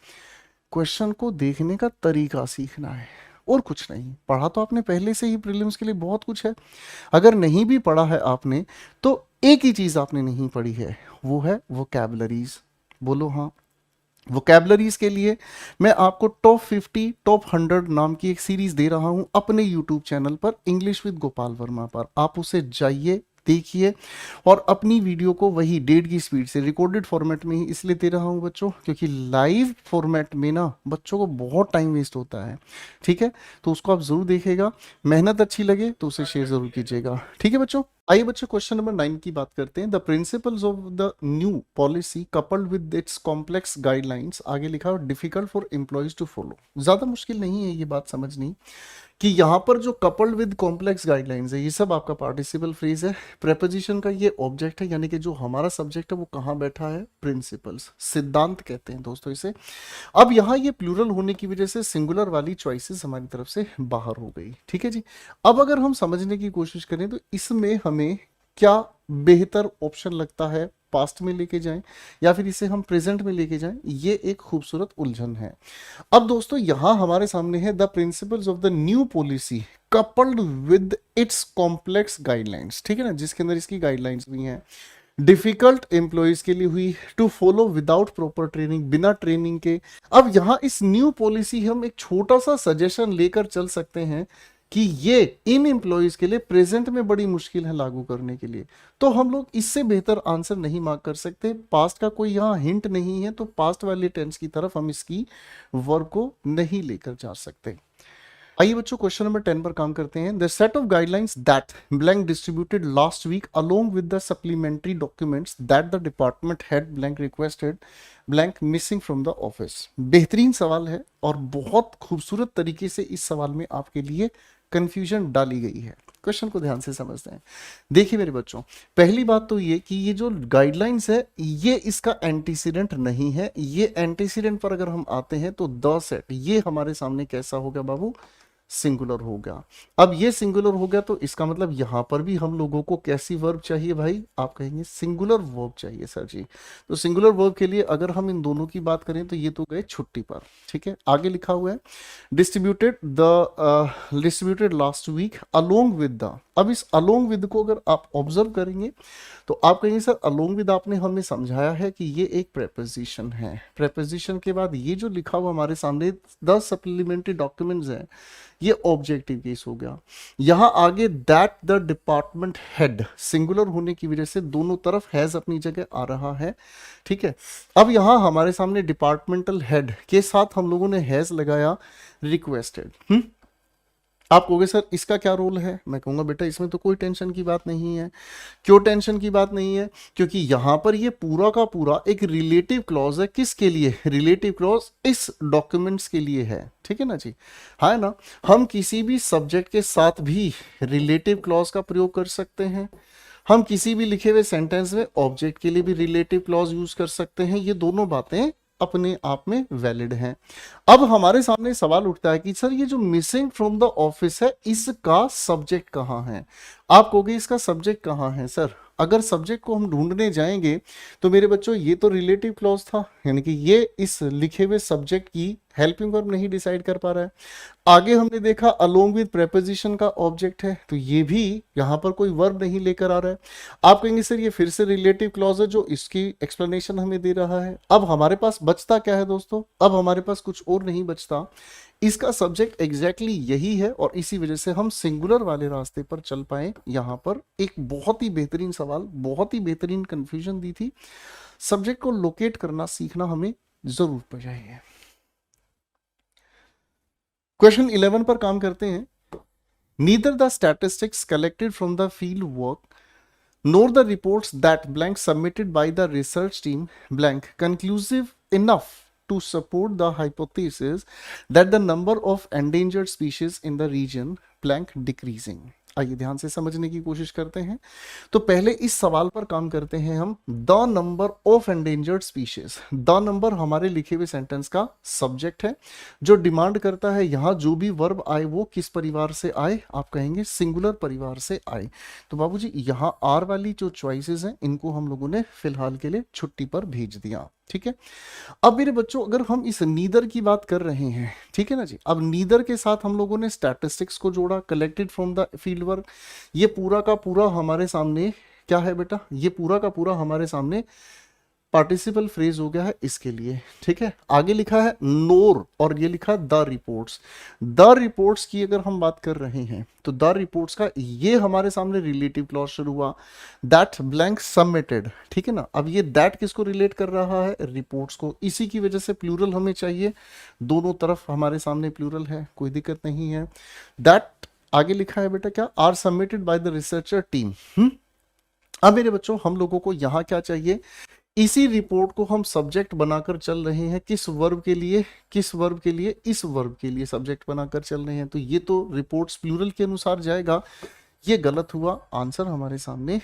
क्वेश्चन को देखने का तरीका सीखना है और कुछ नहीं। पढ़ा तो आपने पहले से ही, प्रीलिम्स के लिए बहुत कुछ है। अगर नहीं भी पढ़ा है आपने तो एक ही चीज आपने नहीं पढ़ी है, वो है वोकैबुलरीज। बोलो हाँ। वोकैबुलरीज के लिए मैं आपको टॉप 50 टॉप 100 नाम की एक सीरीज दे रहा हूं अपने यूट्यूब चैनल पर, इंग्लिश विद गोपाल वर्मा पर। आप उसे जाइए, देखिए और अपनी वीडियो को वही 1.5 की स्पीड से रिकॉर्डेड फॉर्मेट में ही इसलिए दे रहा हूं बच्चों, क्योंकि लाइव फॉर्मेट में ना बच्चों को बहुत टाइम वेस्ट होता है। ठीक है, तो उसको आप जरूर देखिएगा, मेहनत अच्छी लगे तो उसे शेयर जरूर कीजिएगा। ठीक है बच्चों, आइए बच्चों क्वेश्चन नंबर 9 की बात करते हैं। The principles of the new policy coupled with its complex guidelines, आगे लिखा है difficult for employees to follow. ज्यादा मुश्किल नहीं है ये बात समझनी कि यहाँ पर जो कपल्ड विद कॉम्प्लेक्स गाइडलाइंस है, ये सब आपका पार्टिसिपल फ्रेज है। प्रेपोजिशन का ये ऑब्जेक्ट है, यानी कि जो हमारा सब्जेक्ट है वो कहाँ बैठा है? प्रिंसिपल्स, सिद्धांत कहते हैं दोस्तों इसे। अब यहाँ ये प्लूरल होने की वजह से सिंगुलर वाली चॉइसेस हमारी तरफ से बाहर हो गई। ठीक है जी। अब अगर हम समझने की कोशिश करें तो इसमें हमें क्या बेहतर ऑप्शन लगता है? पास्ट में लेके जाएं या फिर इसे हम प्रेजेंट में लेके जाएं, ये एक खूबसूरत उलझन है। अब दोस्तों यहां हमारे सामने है the principles of the new policy coupled with its complex guidelines. ठीक है ना, जिसके अंदर इसकी गाइडलाइंस भी हैं। डिफिकल्ट एम्प्लॉयज के लिए हुई, to follow without proper training, बिना ट्रेनिंग के। अब यहां इस न्यू पॉलिसी हम एक छोटा सा सजेशन लेकर चल सकते हैं कि ये इन एम्प्लॉयज के लिए प्रेजेंट में बड़ी मुश्किल है लागू करने के लिए, तो हम लोग इससे बेहतर आंसर नहीं मार्क कर सकते। पास्ट का कोई यहाँ हिंट नहीं है, तो पास्ट वाले टेंस की तरफ हम इसकी वर्ब को नहीं लेकर जा सकते। आइए बच्चों क्वेश्चन नंबर 10 पर काम करते हैं। The set of guidelines that blank distributed last week along with the supplementary documents that the department head blank requested blank missing from the office. बेहतरीन सवाल है और बहुत खूबसूरत तरीके से इस सवाल में आपके लिए कंफ्यूजन डाली गई है। क्वेश्चन को ध्यान से समझते हैं। देखिए मेरे बच्चों, पहली बात तो ये कि ये जो गाइडलाइंस है ये इसका एंटीसीडेंट नहीं है। ये एंटीसीडेंट पर अगर हम आते हैं तो द सेट, ये हमारे सामने कैसा होगा बाबू? सिंगुलर हो गया। अब ये सिंगुलर हो गया तो इसका मतलब यहां पर भी हम लोगों को कैसी वर्ब चाहिए भाई? आप कहेंगे सिंगुलर वर्ब चाहिए सर जी। तो सिंगुलर वर्ब के लिए अगर हम इन दोनों की बात करें तो ये तो गए छुट्टी पर। ठीक है, आगे लिखा हुआ है distributed last week along with the. अब इस अलोंग विद को अगर आप ऑब्जर्व करेंगे तो आप कहेंगे सर अलोंग विद आपने हमें समझाया है कि ये एक प्रेपोजिशन है। प्रेपोजिशन के बाद ये जो लिखा हुआ हमारे सामने 10 सप्लीमेंट्री डॉक्यूमेंट्स हैं, ये ऑब्जेक्टिव केस हो गया। यहां आगे that the department head, singular होने की वजह से दोनों तरफ हैज अपनी जगह आ रहा है। ठीक है, अब यहां हमारे सामने डिपार्टमेंटल हेड के साथ हम लोगों ने हैज लगाया रिक्वेस्टेड। आप कहोगे सर इसका क्या रोल है? मैं कहूंगा बेटा इसमें तो कोई टेंशन की बात नहीं है। क्यों टेंशन की बात नहीं है? क्योंकि यहां पर ये पूरा का पूरा एक रिलेटिव क्लॉज है। किसके लिए रिलेटिव क्लॉज? इस डॉक्यूमेंट्स के लिए है। ठीक है ना जी, है ना। हम किसी भी सब्जेक्ट के साथ भी रिलेटिव क्लॉज का प्रयोग कर सकते हैं। हम किसी भी लिखे हुए सेंटेंस में ऑब्जेक्ट के लिए भी रिलेटिव क्लॉज यूज कर सकते हैं। ये दोनों बातें अपने आप में वैलिड हैं। अब हमारे सामने सवाल उठता है कि सर ये जो मिसिंग फ्रॉम द ऑफिस है इसका सब्जेक्ट कहाँ है? आप कहोगे इसका सब्जेक्ट कहाँ है सर? अगर सब्जेक्ट को हम ढूंढने जाएंगे तो मेरे बच्चों ये तो रिलेटिव क्लॉज था, यानी कि ये इस लिखे हुए सब्जेक्ट की हेल्पिंग वर्ब नहीं डिसाइड कर पा रहा है। आगे हमने देखा अलोंग विद प्रेपोजिशन का ऑब्जेक्ट है, तो ये भी यहां पर कोई वर्ब नहीं लेकर आ रहा है। आप कहेंगे सर ये फिर से रिलेटिव क्लॉज है जो इसकी एक्सप्लेनेशन हमें दे रहा है। अब हमारे पास बचता क्या है दोस्तों? अब हमारे पास कुछ और नहीं बचता, इसका सब्जेक्ट एग्जैक्टली यही है और इसी वजह से हम सिंगुलर वाले रास्ते पर चल पाए। यहां पर एक बहुत ही बेहतरीन सवाल, बहुत ही बेहतरीन कंफ्यूजन दी थी। सब्जेक्ट को लोकेट करना सीखना हमें जरूर चाहिए। क्वेश्चन 11 पर काम करते हैं। Neither the statistics collected from the field work nor the reports that blank submitted by the research team blank conclusive enough to support the hypothesis that the number of endangered species in the region blank decreasing. आइए ध्यान से समझने की कोशिश करते हैं। तो पहले इस सवाल पर काम करते हैं हम। The number of endangered species, the number हमारे लिखे हुए सेंटेंस का सब्जेक्ट है जो डिमांड करता है यहां जो भी वर्ब आए वो किस परिवार से आए, आप कहेंगे सिंगुलर परिवार से आए। तो बाबूजी यहां आर वाली जो चॉइसेस हैं इनको हम लोगों ने फिलहाल के लिए छुट्टी पर भेज दिया, ठीक है। अब मेरे बच्चों अगर हम इस नीदर की बात कर रहे हैं, ठीक है ना जी, अब नीदर के साथ हम लोगों ने स्टैटिस्टिक्स को जोड़ा, collected from the field work, ये पूरा का पूरा हमारे सामने क्या है बेटा, ये पूरा का पूरा हमारे सामने पार्टिसिपल फ्रेज हो गया है इसके लिए, ठीक है। आगे लिखा है नोर और ये लिखा द रिपोर्ट्स। द रिपोर्ट्स की अगर हम बात कर रहे हैं तो द रिपोर्ट्स का ये हमारे सामने रिलेटिव क्लॉज शुरू हुआ, दैट ब्लैंक सबमिटेड, ठीक है ना। अब ये दैट किसको रिलेट कर रहा है, रिपोर्ट्स को। इसी की वजह से प्लूरल हमें चाहिए, दोनों तरफ हमारे सामने प्लूरल है, कोई दिक्कत नहीं है। दैट आगे लिखा है बेटा क्या, are submitted by the researcher team. अब मेरे बच्चों हम लोगों को यहां क्या चाहिए, इसी रिपोर्ट को हम सब्जेक्ट बनाकर चल रहे हैं, किस वर्ब के लिए, किस वर्ब के लिए, इस वर्ब के लिए सब्जेक्ट बनाकर चल रहे हैं। तो ये तो रिपोर्ट्स प्लूरल के अनुसार जाएगा, ये गलत हुआ। आंसर हमारे सामने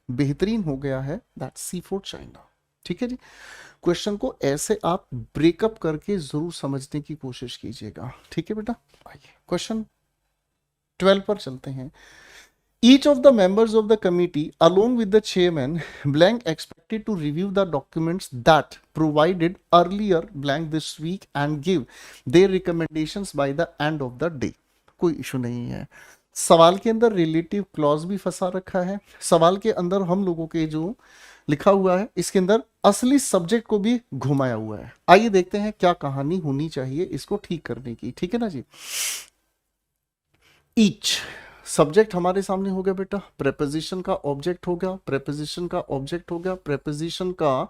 बेहतरीन हो गया है, दैट सी फॉर चाइना, ठीक है जी। क्वेश्चन को ऐसे आप ब्रेकअप करके जरूर समझने की कोशिश कीजिएगा, ठीक है बेटा। आइए क्वेश्चन 12 पर चलते हैं। Each of the members of the committee, along with the chairman, blank expected to review the documents that provided earlier blank this week and give their recommendations by the end of the day. कोई issue नहीं है। सवाल के अंदर relative clause भी फंसा रखा है, सवाल के अंदर हम लोगों के जो लिखा हुआ है इसके अंदर असली सब्जेक्ट को भी घुमाया हुआ है। आइए देखते हैं क्या कहानी होनी चाहिए इसको ठीक करने की, ठीक है ना जी। ईच सब्जेक्ट हमारे सामने हो गया बेटा, प्रेपोजिशन का ऑब्जेक्ट हो गया, प्रेपोजिशन का ऑब्जेक्ट हो गया, प्रेपोजिशन का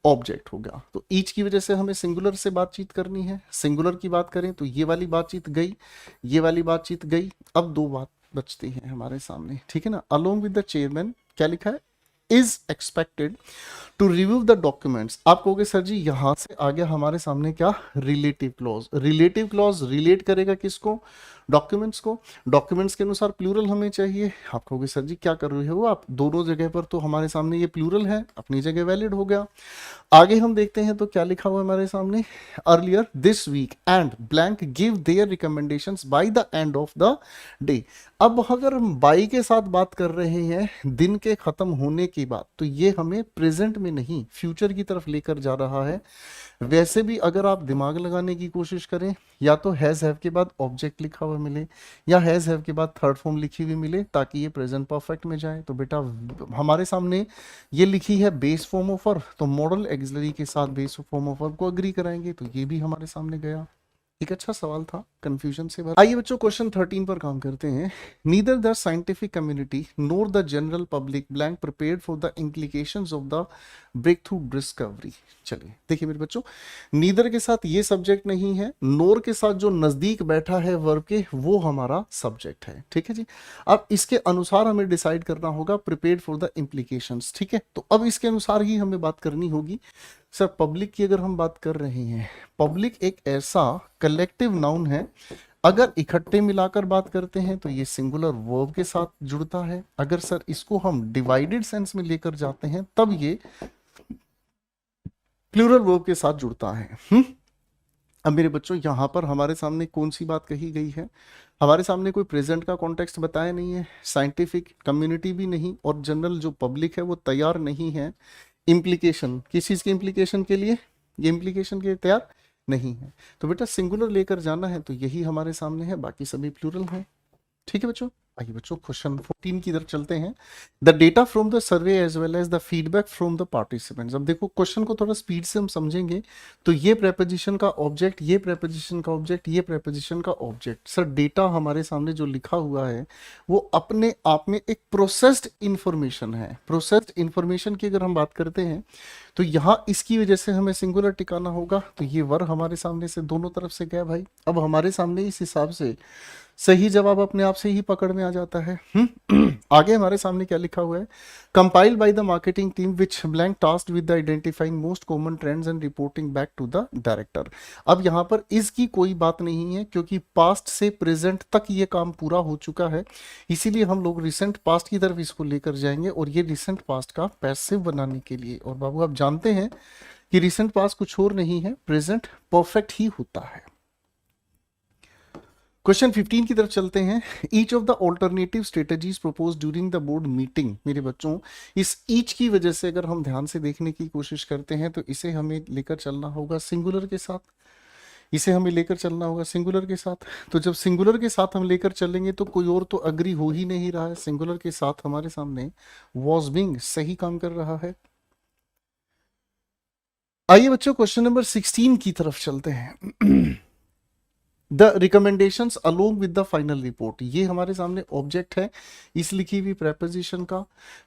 ऑब्जेक्ट हो गया। तो ईच की वजह से हमें सिंगुलर से बातचीत करनी है। सिंगुलर की बात करें तो ये वाली बातचीत गई, ये वाली बातचीत गई, अब दो बात बचती है हमारे सामने, ठीक है ना। अलोंग विद द चेयरमैन क्या लिखा है, is expected to review the documents. आप कहोगे सर जी यहां से आ गया हमारे सामने क्या, relative clause. Relative clause relate करेगा किसको, डॉक्यूमेंट्स को। डॉक्यूमेंट्स के अनुसार प्लूरल हमें चाहिए। आप कहोगे सर जी क्या कर रहे हो आप, दोनों जगह पर तो हमारे सामने ये प्लूरल है, अपनी जगह वैलिड हो गया। आगे हम देखते हैं तो क्या लिखा हुआ है हमारे सामने, earlier this week and blank give their recommendations by the end of the day. अब अगर हम बाई के साथ बात कर रहे हैं दिन के खत्म होने की बात, तो ये हमें प्रेजेंट में नहीं फ्यूचर की तरफ लेकर जा रहा है। वैसे भी अगर आप दिमाग लगाने की कोशिश करें, या तो हैज हैव के बाद ऑब्जेक्ट लिखा हुआ मिले या हैज हैव के बाद थर्ड फॉर्म लिखी हुई मिले ताकि ये प्रेजेंट परफेक्ट में जाए। तो बेटा हमारे सामने ये लिखी है बेस फॉर्म ऑफ वर्ब, तो मॉडल एक्सिलरी के साथ बेस फॉर्म ऑफ वर्ब को अग्री कराएंगे, तो ये भी हमारे सामने गया। एक अच्छा सवाल था, कंफ्यूजन से भरा। आइए बच्चों क्वेश्चन 13 पर काम करते हैं। Neither the scientific community nor the general public blank prepared for the implications of the breakthrough discovery. चलिए देखिए मेरे बच्चों, नीदर के साथ ये सब्जेक्ट नहीं है, नोर के साथ जो नजदीक बैठा है वर्ब के वो हमारा सब्जेक्ट है, ठीक है जी। अब इसके अनुसार हमें डिसाइड करना होगा प्रिपेयर्ड फॉर द इंप्लीकेशंस, ठीक है। तो अब इसके अनुसार ही हमें बात करनी होगी। सर पब्लिक की अगर हम बात कर रहे हैं, पब्लिक एक ऐसा कलेक्टिव नाउन है, अगर इकट्ठे मिलाकर बात करते हैं तो ये सिंगुलर वर्ब के साथ जुड़ता है। अगर सर इसको हम डिवाइडेड सेंस में लेकर जाते हैं तब ये प्लूरल वर्ब के साथ जुड़ता है। अब मेरे बच्चों यहां पर हमारे सामने कौन सी बात कही गई है, हमारे सामने कोई प्रेजेंट का कॉन्टेक्स्ट बताया नहीं है, साइंटिफिक कम्युनिटी भी नहीं, और जनरल जो पब्लिक है वो तैयार नहीं है। इम्प्लीकेशन किस चीज के इम्प्लीकेशन के लिए, ये इम्प्लीकेशन के लिए तैयार नहीं है। तो बेटा सिंगुलर लेकर जाना है तो यही हमारे सामने है, बाकी सभी प्लूरल हैं, ठीक है बच्चों। आइए बच्चों क्वेश्चन 14 की तरफ चलते हैं। The data from the survey as well as the feedback from the participants. अब देखो क्वेश्चन को थोड़ा स्पीड से हम समझेंगे तो ये प्रेपोजिशन का ऑब्जेक्ट, ये प्रेपोजिशन का ऑब्जेक्ट, ये प्रेपोजिशन का ऑब्जेक्ट। सर डेटा हमारे सामने जो लिखा हुआ है वो अपने आप में एक प्रोसेस्ड इंफॉर्मेशन है। प्रोसेस्ड इंफॉर्मेशन की अगर हम बात करते हैं तो यहाँ इसकी वजह से हमें सिंगुलर टिकाना होगा, तो ये वर हमारे सामने से दोनों तरफ से गया भाई। अब हमारे सामने इस हिसाब से सही जवाब अपने आप से ही पकड़ में आ जाता है। आगे हमारे सामने क्या लिखा हुआ है, compiled by the marketing team which blank tasked with the identifying most common trends and reporting back to the director. अब यहाँ पर इसकी कोई बात नहीं है, क्योंकि पास्ट से प्रेजेंट तक ये काम पूरा हो चुका है, इसीलिए हम लोग रिसेंट पास्ट की तरफ इसको लेकर जाएंगे, और ये रिसेंट पास्ट का पैसिव बनाने के लिए। और बाबू आप जानते हैं कि रिसेंट पास्ट कुछ और नहीं है, प्रेजेंट परफेक्ट ही होता है। क्वेश्चन 15 की तरफ चलते हैं। Each of the alternative strategies propose during the board meeting. मेरे बच्चों, इस ईच की वजह से अगर हम ध्यान से देखने की कोशिश करते हैं तो इसे हमें लेकर चलना होगा सिंगुलर के साथ, इसे हमें लेकर चलना होगा सिंगुलर के साथ। तो जब सिंगुलर के साथ हम लेकर चलेंगे तो कोई और तो अग्री हो ही नहीं रहा है, सिंगुलर के साथ हमारे सामने वॉज बीइंग सही काम कर रहा है। आइए बच्चों क्वेश्चन नंबर 16 की तरफ चलते हैं। The recommendations along with the final report, ये हमारे सामने ऑब्जेक्ट है इस लिखी हुई प्रेपोजिशन का।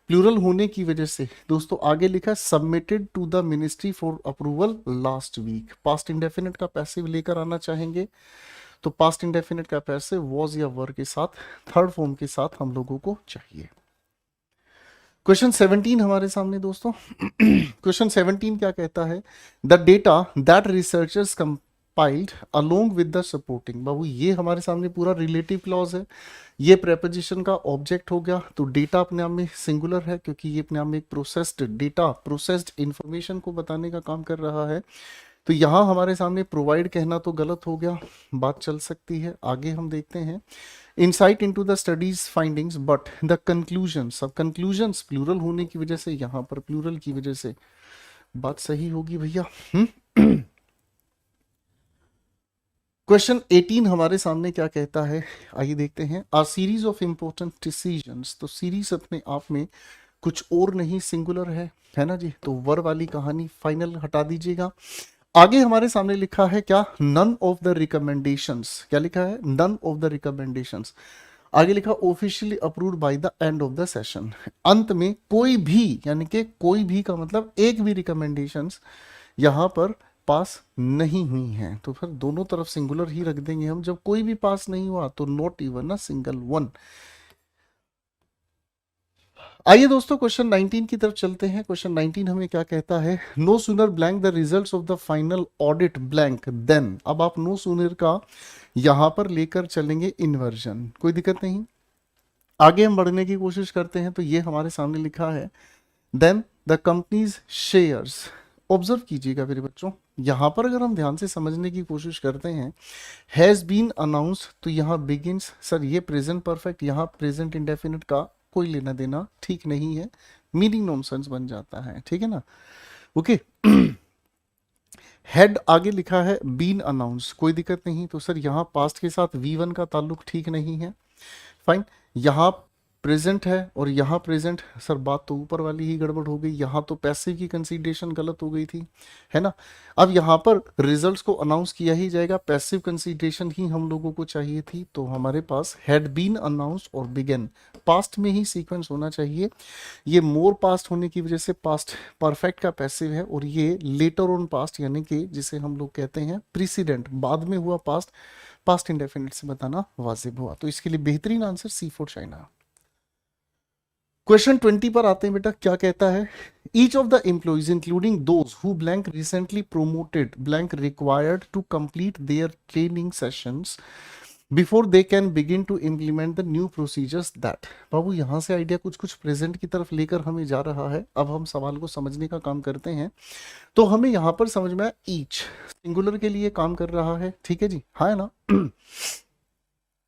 प्लूरल होने की वजह से दोस्तों आगे लिखा submitted to the ministry for approval last week. Past indefinite का पैसिव लेकर आना चाहेंगे, तो पास्ट इंडेफिनिट का पैसिव वॉज या वर के साथ थर्ड फॉर्म के साथ हम लोगों को चाहिए। क्वेश्चन 17 हमारे सामने दोस्तों। क्वेश्चन 17 क्या कहता है, the data that researchers compiled along with the supporting. बाबू ये हमारे सामने पूरा रिलेटिव क्लॉज है, ये प्रेपोजिशन का ऑब्जेक्ट हो गया, तो डेटा अपने आप में सिंगुलर है, क्योंकि ये अपने आप में एक प्रोसेस्ड डेटा, प्रोसेस्ड इंफॉर्मेशन को बताने का काम कर रहा है। तो यहाँ हमारे सामने प्रोवाइड कहना तो गलत हो गया, बात चल सकती है। आगे हम देखते हैं insight into the studies findings but the conclusions. अब कंक्लूजन्स प्लूरल होने की वजह से, यहाँ पर प्लूरल की वजह से बात सही होगी भैया। क्वेश्चन 18 हमारे सामने क्या कहता है, आइए देखते हैं। आ सीरीज ऑफ इंपॉर्टेंट डिसीजंस, तो सीरीज अपने आप में कुछ और नहीं सिंगुलर है ना जी, तो वर वाली कहानी फाइनल हटा दीजिएगा। आगे हमारे सामने लिखा है क्या, नन ऑफ द रिकमेंडेशंस। क्या लिखा है, नन ऑफ द रिकमेंडेशंस। आगे लिखा officially approved by the end of the session. अंत में कोई भी, यानी कि कोई भी का मतलब एक भी रिकमेंडेशंस यहां पर पास नहीं हुई हैं, तो फिर दोनों तरफ सिंगुलर ही रख देंगे हम। जब कोई भी पास नहीं हुआ तो not even a single one. आइए दोस्तों क्वेश्चन 19 की तरफ चलते हैं। क्वेश्चन 19 हमें क्या कहता है, no sooner blank the results of the final audit blank then. अब आप नो सूनर का यहां पर लेकर चलेंगे इन्वर्जन, कोई दिक्कत नहीं। आगे हम बढ़ने की कोशिश करते हैं, तो ये हमारे सामने लिखा है then the companies shares. Observe कीजिएगा मेरे बच्चों, यहां पर अगर हम ध्यान से समझने की कोशिश करते हैं, हैज बीन अनाउंस्ड, तो यहाँ बिगिंस, सर ये प्रेजेंट परफेक्ट, यहाँ प्रेजेंट इंडेफिनिट का कोई लेना देना ठीक नहीं है, मीनिंग नॉनसेंस बन जाता है, ठीक है ना, ओके। हेड आगे लिखा है बीन अनाउंस, कोई दिक्कत नहीं, तो सर यहाँ पास्ट के साथ V1 का ताल्लुक ठीक नहीं है, फाइन। यहाँ प्रेजेंट है और यहाँ प्रेजेंट, सर बात तो ऊपर वाली ही गड़बड़ हो गई, यहाँ तो पैसिव की कंसीडरेशन गलत हो गई थी, है ना। अब यहाँ पर रिजल्ट्स को अनाउंस किया ही जाएगा, पैसिव कंसीडरेशन ही हम लोगों को चाहिए थी, तो हमारे पास हैड बीन अनाउंस और बिगन पास्ट में ही सीक्वेंस होना चाहिए। ये मोर पास्ट होने की वजह से पास्ट परफेक्ट का पैसिव है, और ये लेटर ऑन पास्ट, यानी कि जिसे हम लोग कहते हैं प्रीसीडेंट, बाद में हुआ पास्ट, पास्ट इंडेफिनिट से बताना वाजिब हुआ। तो इसके लिए बेहतरीन आंसर C4 चाइना। क्वेश्चन 20 पर आते हैं बेटा, क्या कहता है, each of the employees including those who blank recently promoted blank required to complete their training sessions before they can begin to implement the new procedures that. बाबू यहाँ से आइडिया कुछ कुछ प्रेजेंट की तरफ लेकर हमें जा रहा है। अब हम सवाल को समझने का काम करते हैं, तो हमें यहाँ पर समझ में आया ईच सिंगुलर के लिए काम कर रहा है, ठीक है जी, हाँ है ना।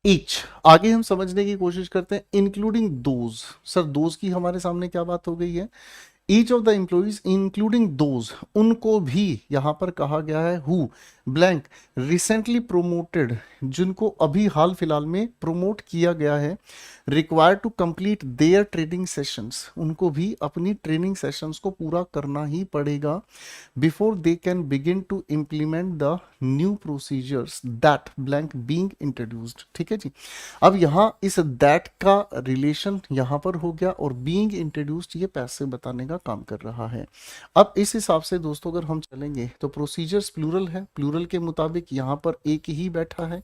ईच आगे हम समझने की कोशिश करते हैं, इंक्लूडिंग दोज। सर दोज की हमारे सामने क्या बात हो गई है, each of the employees including those, उनको भी यहां पर कहा गया है हु ब्लैंक रिसेंटली प्रोमोटेड, जिनको अभी हाल फिलहाल में प्रोमोट किया गया है, require to complete their training sessions, उनको भी अपनी ट्रेनिंग सेशंस को पूरा करना ही पड़ेगा before they can begin to implement the new procedures that blank being introduced. ठीक है जी, अब यहाँ इस दैट का रिलेशन यहाँ पर हो गया और बीइंग इंट्रोड्यूस्ड ये पैसे बताने का काम कर रहा है। अब इस हिसाब से दोस्तों अगर हम चलेंगे तो प्रोसीजर्स प्लूरल है, प्लूरल के मुताबिक यहाँ पर एक ही बैठा है,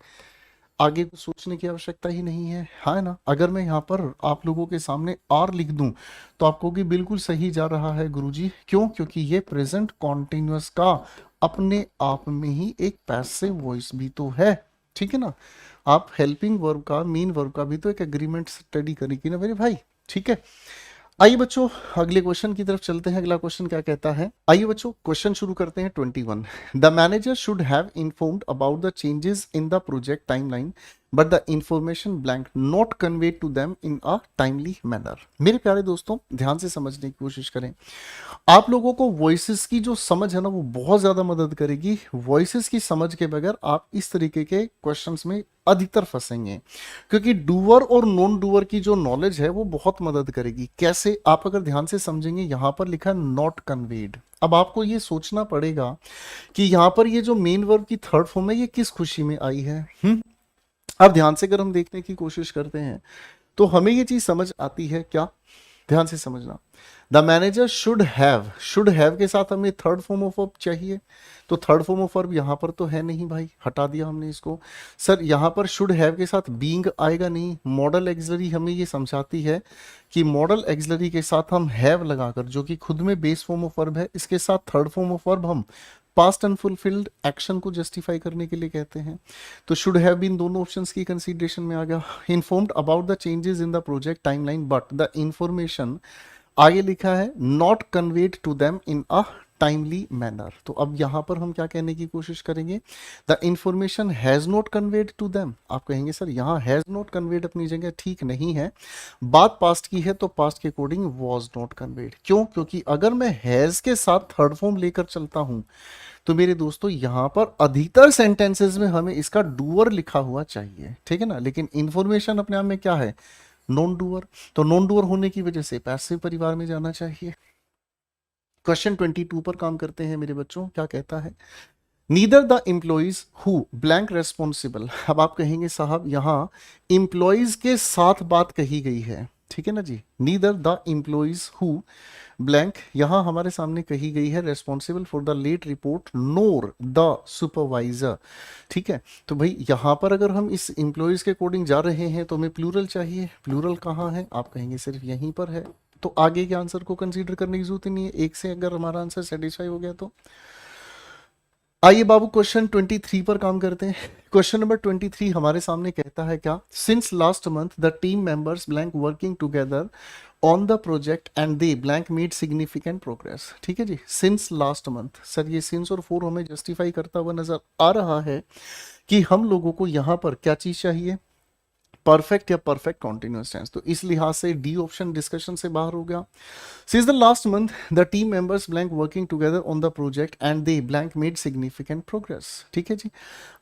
आगे कुछ सोचने की आवश्यकता ही नहीं है, हाँ ना। अगर मैं यहाँ पर आप लोगों के सामने आर लिख दूं तो आपको कि बिल्कुल सही जा रहा है गुरुजी, क्यों? क्योंकि ये प्रेजेंट कॉन्टिन्यूअस का अपने आप में ही एक पैसिव वॉइस भी तो है, ठीक है ना। आप हेल्पिंग वर्ब का, मीन वर्ब का भी तो एक एग्रीमेंट स्टडी करेगी ना मेरे भाई, ठीक है। आइए बच्चों अगले क्वेश्चन की तरफ चलते हैं। अगला क्वेश्चन क्या कहता है, आइए बच्चों क्वेश्चन शुरू करते हैं। 21 the manager should have informed about the changes in the project timeline but the information blank not conveyed to them in a timely manner. मेरे प्यारे दोस्तों ध्यान से समझने की कोशिश करें। आप लोगों को वॉइसेस की जो समझ है ना वो बहुत ज्यादा मदद करेगी। वॉइसेस की समझ के बगैर आप इस तरीके के क्वेश्चंस में अधिकतर फंसेंगे, क्योंकि डूअर और नॉन डूअर की जो नॉलेज है वो बहुत मदद करेगी। कैसे? आप अगर ध्यान से समझेंगे, यहां पर लिखा नॉट कन्वेड। अब आपको ये सोचना पड़ेगा कि यहां पर ये जो मेन वर्ब की थर्ड फॉर्म है ये किस खुशी में आई है। अब ध्यान से अगर हम देखने की कोशिश करते हैं तो हमें ये चीज समझ आती है क्या, ध्यान से समझना। द मैनेजर शुड हैव के साथ हमें थर्ड फॉर्म ऑफ वर्ब चाहिए, तो थर्ड फॉर्म ऑफ वर्ब यहां पर तो है नहीं भाई, हटा दिया हमने इसको। सर यहां पर शुड हैव के साथ बीइंग आएगा नहीं। मॉडल एक्सिलरी हमें ये समझाती है कि मॉडल एक्सिलरी के साथ हम हैव लगाकर, जो कि खुद में बेस फॉर्म ऑफ वर्ब है, इसके साथ थर्ड फॉर्म ऑफ वर्ब हम पास्ट अनफुलफिल्ड एक्शन को जस्टिफाई करने के लिए कहते हैं। तो शुड हैव बीन दोनों ऑप्शंस की कंसीडरेशन में आ गया। Informed about the changes in the project timeline but the information, आगे लिखा है not conveyed to them in a timely manner. तो अब यहां पर हम क्या कहने की कोशिश करेंगे, the information has not conveyed to them. आप कहेंगे सर यहां हैज नॉट कन्वेड अपनी जगह ठीक नहीं है, बात पास्ट की है तो पास्ट के अकॉर्डिंग वॉज नॉट कन्वेड। क्यों? क्योंकि अगर मैं हैज के साथ थर्ड फॉर्म लेकर चलता हूं तो मेरे दोस्तों यहां पर अधिकतर सेंटेंसेस में हमें इसका डूअर लिखा हुआ चाहिए, ठीक है ना। लेकिन इंफॉर्मेशन अपने आप में क्या है, नॉन डूअर, तो नॉन डूअर होने की वजह से पैसिव परिवार में जाना चाहिए। क्वेश्चन 22 पर काम करते हैं मेरे बच्चों, क्या कहता है, neither the employees who blank responsible. अब आप कहेंगे साहब यहां एम्प्लॉइज के साथ बात कही गई है, ठीक है ना जी। Neither the employees who blank यहां हमारे सामने कही गई है responsible for the late report nor the supervisor, ठीक है। तो भाई यहां पर अगर हम इस एम्प्लॉइज के अकॉर्डिंग जा रहे हैं तो हमें प्लूरल चाहिए। प्लूरल कहाँ है? आप कहेंगे सिर्फ यहीं पर है, तो आगे के आंसर को कंसीडर करने की जरूरत ही नहीं है। एक से अगर हमारा आंसर सेटिस्फाई हो गया तो आइए बाबू क्वेश्चन 23 पर काम करते हैं। क्वेश्चन नंबर 23 हमारे सामने कहता है क्या, since last month the team members blank working together on the project and they blank made significant progress. ठीक है जी, सिंस लास्ट मंथ। सर ये सिंस और फोर हमें जस्टिफाई करता हुआ नजर आ रहा है कि हम लोगों को यहां पर क्या चीज चाहिए, परफेक्ट या परफेक्ट कॉन्टिन्यूअस टेंस। तो इस लिहाज से डी ऑप्शन डिस्कशन से बाहर हो गया। Since the last month the team members blank working together on the project and they blank made significant progress. ठीक है जी।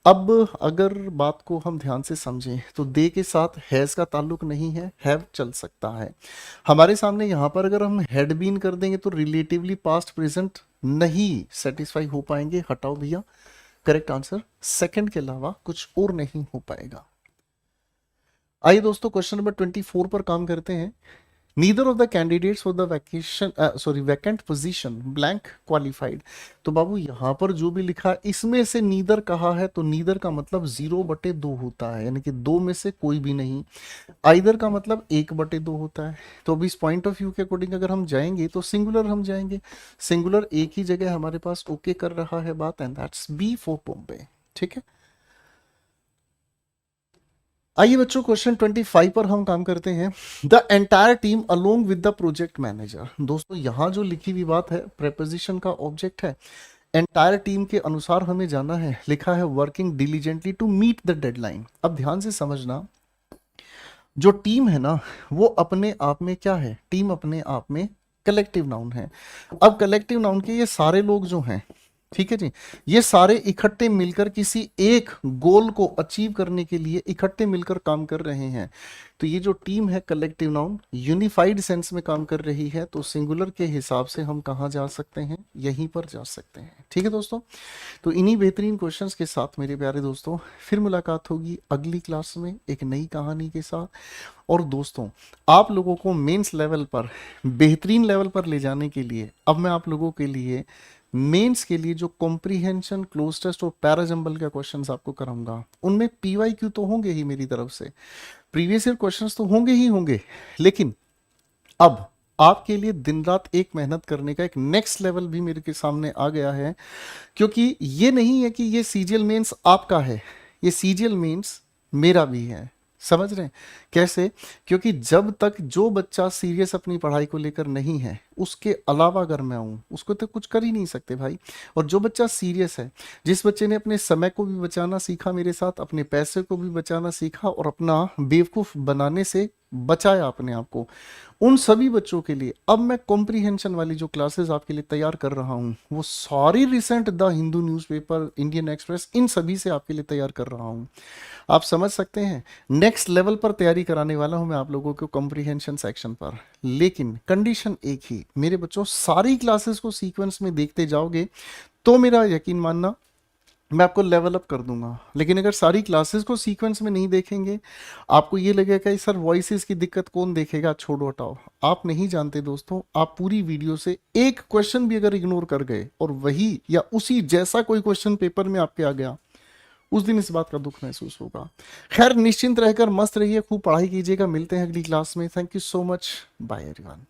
अब अगर बात को हम ध्यान से समझें तो दे के साथ हैज का ताल्लुक नहीं है, हैव चल सकता है। हमारे सामने यहां पर अगर हम हैड बीन कर देंगे तो रिलेटिवली पास्ट प्रेजेंट नहीं सेटिस्फाई हो पाएंगे। हटाओ भैया, करेक्ट आंसर सेकंड के अलावा कुछ और नहीं हो पाएगा। आइए दोस्तों क्वेश्चन नंबर 24 पर काम करते हैं। Neither of the candidates for the vacant position blank qualified. तो बाबू यहां पर जो भी लिखा है इसमें से नीदर कहा है तो नीदर का मतलब 0/2 होता है, यानी कि दो में से कोई भी नहीं। आइदर का मतलब 1/2 होता है। तो अब इस पॉइंट ऑफ व्यू के अकॉर्डिंग अगर हम जाएंगे तो सिंगुलर हम जाएंगे। सिंगुलर एक ही जगह हमारे पास ओके कर रहा है बात, and that's B for Bombay. ठीक है, आइए बच्चों क्वेश्चन 25 पर हम काम करते हैं। The entire team along with the project manager. दोस्तों यहां जो लिखी हुई बात है प्रेपोजिशन का ऑब्जेक्ट है। एंटायर टीम के अनुसार हमें जाना है, लिखा है working diligently to meet the deadline. अब ध्यान से समझना, जो टीम है ना वो अपने आप में क्या है, टीम अपने आप में कलेक्टिव नाउन है। अब कलेक्टिव नाउन के ये सारे लोग जो हैं ठीक है जी। ये सारे इकट्ठे मिलकर किसी एक गोल को अचीव करने के लिए इकट्ठे मिलकर काम कर रहे हैं। तो ये जो टीम है कलेक्टिव नाउन यूनिफाइड सेंस में काम कर रही है, तो सिंगुलर के हिसाब से हम कहाँ जा सकते हैं, यहीं पर जा सकते हैं। ठीक है दोस्तों, तो इन्हीं बेहतरीन क्वेश्चंस के साथ मेरे प्यारे दोस्तों फिर मुलाकात होगी अगली क्लास में एक नई कहानी के साथ। और दोस्तों, आप लोगों को मेंस लेवल पर बेहतरीन लेवल पर ले जाने के लिए अब मैं आप लोगों के लिए मेंस के लिए जो कॉम्प्रीहेंशन, क्लोज टेस्ट और पैराजंबल का क्वेश्चंस आपको कराऊंगा, उनमें पीवाईक्यू तो होंगे ही मेरी तरफ से, प्रीवियस ईयर क्वेश्चंस तो होंगे ही होंगे, लेकिन अब आपके लिए दिन रात एक मेहनत करने का एक नेक्स्ट लेवल भी मेरे के सामने आ गया है। क्योंकि ये नहीं है कि ये सीजीएल मेंस आपका है, ये सीजीएल मेंस मेरा भी है। समझ रहे हैं कैसे? क्योंकि जब तक जो बच्चा सीरियस अपनी पढ़ाई को लेकर नहीं है, उसके अलावा अगर मैं हूं, उसको तो कुछ कर ही नहीं सकते भाई। और जो बच्चा सीरियस है, जिस बच्चे ने अपने समय को भी बचाना सीखा मेरे साथ, अपने पैसे को भी बचाना सीखा और अपना बेवकूफ बनाने से बचाया अपने आप को, उन सभी बच्चों के लिए अब मैं कॉम्प्रीहेंशन वाली जो क्लासेस आपके लिए तैयार कर रहा हूं, वो सारी recent the Hindu newspaper, Indian Express, इन सभी से आपके लिए तैयार कर रहा हूं। आप समझ सकते हैं, नेक्स्ट लेवल पर तैयारी कराने वाला हूं मैं आप लोगों को कॉम्प्रीहेंशन सेक्शन पर। लेकिन कंडीशन एक ही मेरे बच्चों, सारी क्लासेस को सीक्वेंस में देखते जाओगे तो मेरा यकीन मानना मैं आपको लेवल अप कर दूंगा। लेकिन अगर सारी क्लासेस को सीक्वेंस में नहीं देखेंगे, आपको ये लगेगा कि सर वॉइसेस की दिक्कत कौन देखेगा, छोड़ो हटाओ। आप नहीं जानते दोस्तों, आप पूरी वीडियो से एक क्वेश्चन भी अगर इग्नोर कर गए और वही या उसी जैसा कोई क्वेश्चन पेपर में आपके आ गया, उस दिन इस बात का दुख महसूस होगा। खैर, निश्चिंत रहकर मस्त रहिए, खूब पढ़ाई कीजिएगा। मिलते हैं अगली क्लास में। Thank you so much, bye everyone.